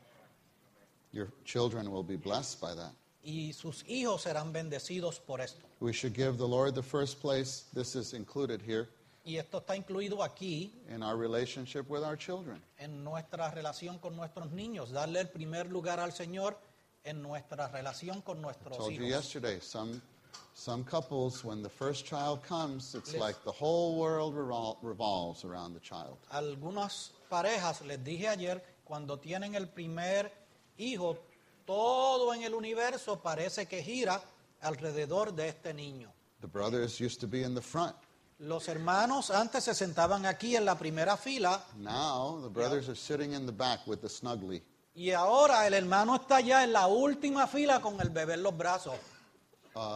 Your children will be blessed by that. Y sus hijos serán bendecidos por esto. We should give the Lord the first place. This is included here Y esto está incluido aquí in our relationship with our children. en nuestra relación con nuestros niños. Darle el primer lugar al Señor en nuestra relación con I nuestros told you hijos. yesterday, some couples, when the first child comes, it's Yes. like the whole world revolves around the child. Algunas parejas, les dije ayer, cuando tienen el primer hijo, todo en el universo parece que gira alrededor de este niño. The brothers used to be in the front. Los hermanos antes se sentaban aquí en la primera fila Now the brothers are sitting in the back with the snuggly. y ahora el hermano está ya en la última fila con el bebé en los brazos.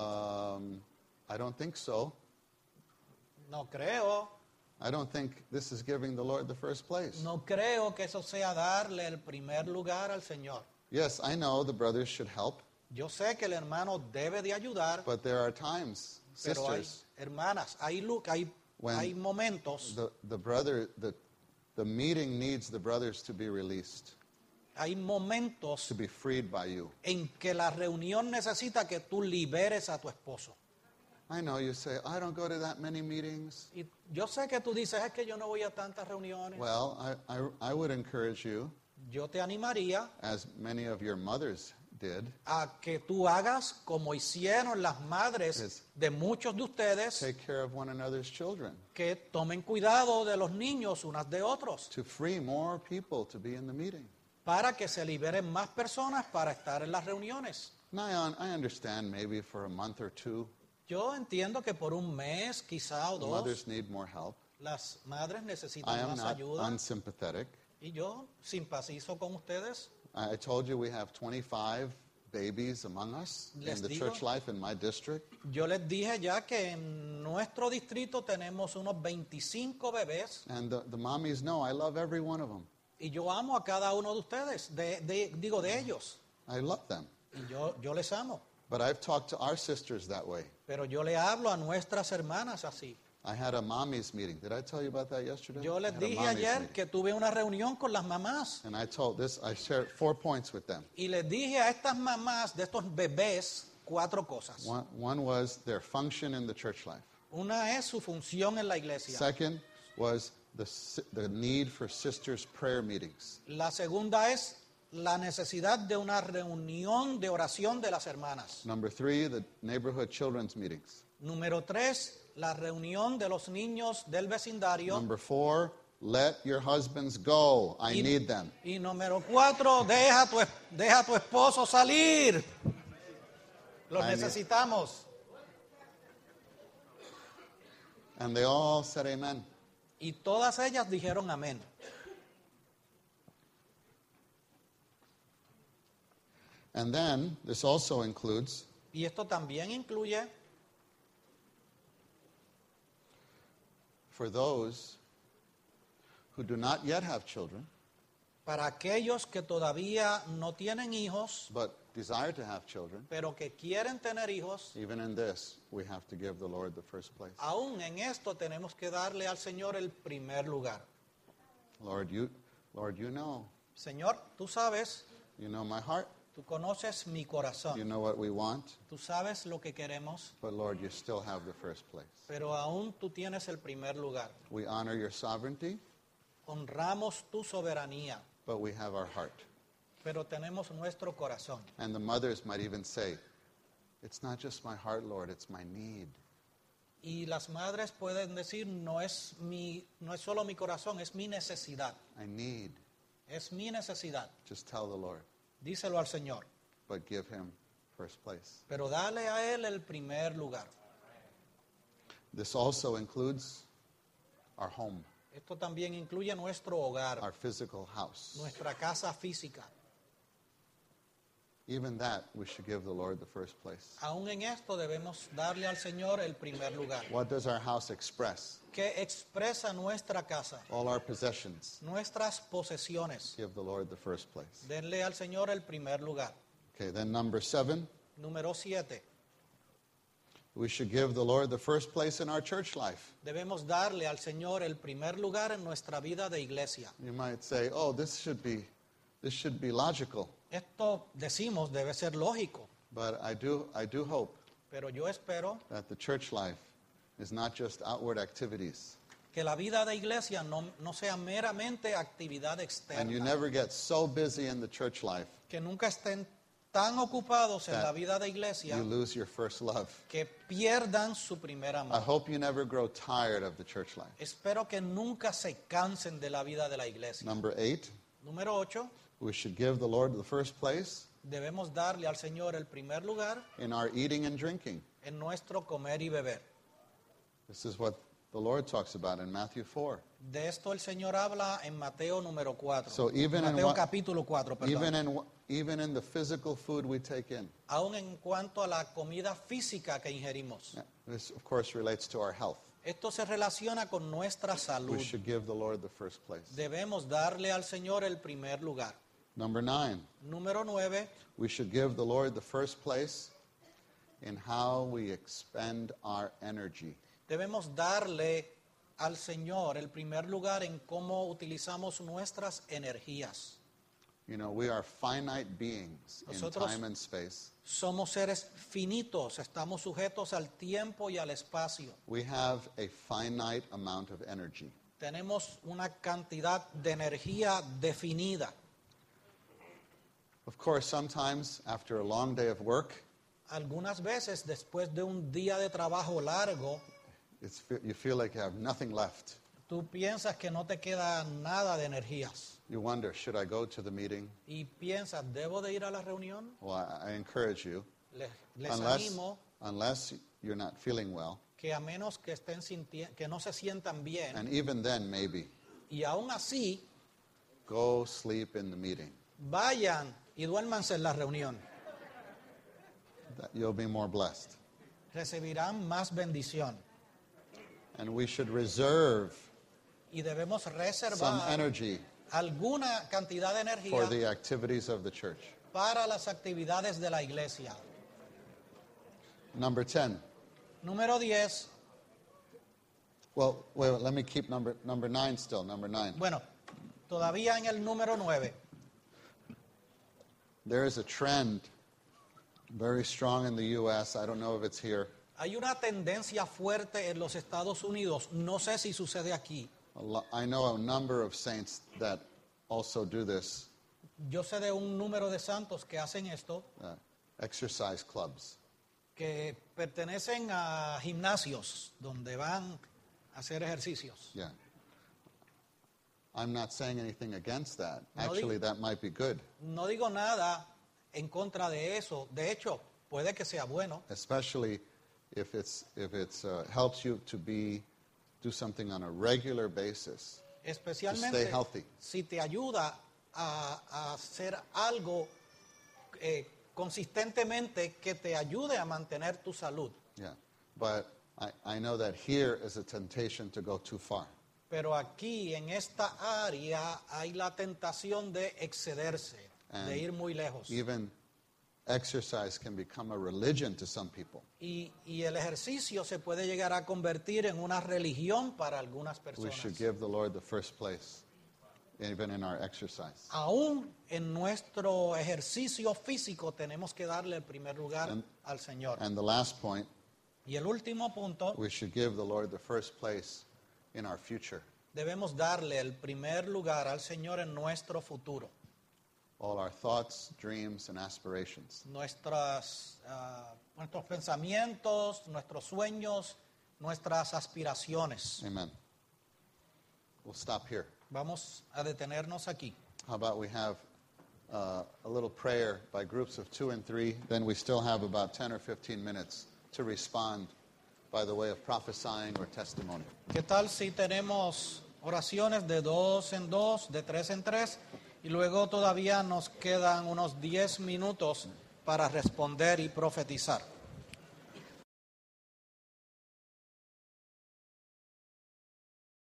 I don't think so. No creo, I don't think this is giving the Lord the first place. no creo que eso sea darle el primer lugar al Señor. Yes, I know the brothers should help, Yo sé que el hermano debe de ayudar, but there are times, pero hay sisters, hermanas, hay When momentos, the meeting needs the brothers to be released, hay momentos to be freed by you. en que la reunión necesita que tú liberes a tu esposo. I know you say, I don't go to that many meetings. Y yo sé que tú dices, es que yo no voy a tantas reuniones. Well, I would encourage you, Yo te animaría as many of your mothers did, a que tú hagas como hicieron las madres Yes. de muchos de ustedes, take care of one another's children, que tomen cuidado de los niños unas de otros, to free more people to be in the meeting. para que se liberen más personas para estar en las reuniones. Now, I understand maybe for a month or two, Yo entiendo que por un mes, quizá o dos, mothers need more help. las madres I necesitan am más not ayuda. unsympathetic. Y yo simpatizo con ustedes. I told you we have 25 babies among us Les in the digo. church life in my district. Yo les dije ya que en nuestro distrito tenemos unos 25 bebés And the mommies know I love every one of them. y yo amo a cada uno de ustedes, digo de ellos, I love them. y yo les amo. But I've talked to our sisters that way. Pero yo le hablo a nuestras hermanas así. I had a mommies meeting. Did I tell you about that yesterday? Yo I les had a dije mommies ayer meeting. que tuve una reunión con las mamás And I shared 4 points with them. y les dije a estas mamás de estos bebés 4 cosas. One was their function in the church life. Una es su función en la iglesia. Second was the need for sisters' prayer meetings. La segunda es la necesidad de una reunión de oración de las hermanas. Number 3, the neighborhood children's meetings. Número 3, la reunión de los niños del vecindario. Number 4, let your husbands go. I Y- need them. Y número 4, deja a tu esposo salir. Los Amén. necesitamos. And they all said amen. Y todas ellas dijeron amén. And then this also includes Y esto también incluye for those who do not yet have children para aquellos que todavía no tienen hijos, but desire to have children. pero que quieren tener hijos. Even in this, we have to give the Lord the first place. Aún en esto tenemos que darle al Señor el primer lugar. Lord, you know. Señor, tú sabes, You know my heart. tú conoces mi You corazón, know what we want. tú sabes lo que queremos, But Lord, you still have the first place. pero aún tú tienes el primer lugar. We honor your sovereignty, Honramos tu soberanía, but we have our heart. pero tenemos nuestro corazón. And the mothers might even say, it's not just my heart, Lord, it's my need. Y las madres pueden decir, no es solo mi corazón, es mi necesidad. I need. Es mi necesidad. Just tell the Lord, Díselo al Señor. but give him first place. Pero dale a Él el primer lugar. This also includes our home, Esto también incluye nuestro hogar, our physical house. nuestra casa física. even that we should give the Lord the first place. Aún en esto debemos darle al Señor el primer lugar. What does our house express? ¿Qué expresa nuestra casa? All our possessions. Nuestras posesiones. Give the Lord the first place. Denle al Señor el primer lugar. Okay, then number 7, Número 7. we should give the Lord the first place in our church life. Debemos darle al Señor el primer lugar en nuestra vida de iglesia. You might say, oh, this should be logical. Esto decimos debe ser lógico, But I do hope pero yo espero that the church life is not just outward activities. que la vida de iglesia no sea meramente actividad And you externa, never get so busy in the church life, que nunca estén tan ocupados en That la vida de iglesia you lose your first love. que pierdan su primer I amor. hope you never grow tired of the church life. Espero que nunca se cansen de la vida de la iglesia. Number 8, Número 8. we should give the Lord the first place Debemos darle al Señor el primer lugar in our eating and drinking. en nuestro comer y beber. This is what the Lord talks about in Matthew 4. De esto el Señor habla en Mateo número 4. So even in Mateo what- capítulo 4, perdón. Even in the physical food we take in. Aún en cuanto a la comida física que ingerimos. Yeah, this, of course, relates to our health. Esto se relaciona con nuestra salud. We should give the Lord the first place. Debemos darle al Señor el primer lugar. Number 9, Número 9. we should give the Lord the first place in how we expend our energy. Debemos darle al Señor el primer lugar en cómo utilizamos nuestras energías. You know, we are finite beings in Nosotros- time and space. Somos seres finitos, estamos sujetos al tiempo y al espacio. We have a finite amount of energy. Tenemos una cantidad de energía definida. Of course, sometimes after a long day of work, Algunas veces, después de un día de trabajo largo, you feel like you have nothing left. tú piensas que no te queda nada de energías. You wonder, should I go to the meeting? Y piensas, ¿debo de ir a la reunión? Well, I encourage you, Les unless, animo unless you're not feeling well, que a menos que que no se sientan bien, and even then maybe, y aún así, go sleep in the meeting. vayan y duérmanse en la reunión. That you'll be more blessed. Recibirán más bendición. And we should reserve Y debemos some reservar energy alguna cantidad de for energía the activities of the church. para las actividades de la iglesia. Number 10. Número 10. Well, wait, let me keep number 9 still, number 9. Bueno, todavía en el número 9. There is a trend very strong in the U.S. I don't know if it's here. Hay una tendencia fuerte en los Estados Unidos. No sé si sucede aquí. I know a number of saints that also do this, Yo sé de un número de santos que hacen esto, exercise clubs. que pertenecen a gimnasios donde van a hacer ejercicios. Yeah. I'm not saying anything against that. No Actually, that might be good, No digo nada en contra de eso. De hecho, puede que sea bueno, especially if it's helps you to do something on a regular basis. especialmente stay healthy. si te ayuda a hacer algo consistentemente que te ayude a mantener tu salud. Yeah. But I know that here is a temptation to go too far. Pero aquí, en esta área, hay la tentación de excederse, de ir muy lejos. Even exercise can become a religion to some people. Y el ejercicio se puede llegar a convertir en una religión para algunas We personas. should give the Lord the first place, even in our exercise. Aún en nuestro ejercicio físico tenemos que darle el primer lugar al Señor. And the last point, Y el último punto, we should give the Lord the first place in our future. debemos darle el primer lugar al Señor en nuestro futuro. All our thoughts, dreams, and aspirations. Nuestros pensamientos, nuestros sueños, nuestras aspiraciones. Amen. We'll stop here. Vamos a detenernos aquí. How about we have a little prayer by groups of 2 and 3? Then we still have about 10 or 15 minutes to respond by the way of prophesying or testimony. ¿Qué tal si tenemos oraciones de 2 en 2, de 3 en 3? Y luego todavía nos quedan unos 10 minutos para responder y profetizar.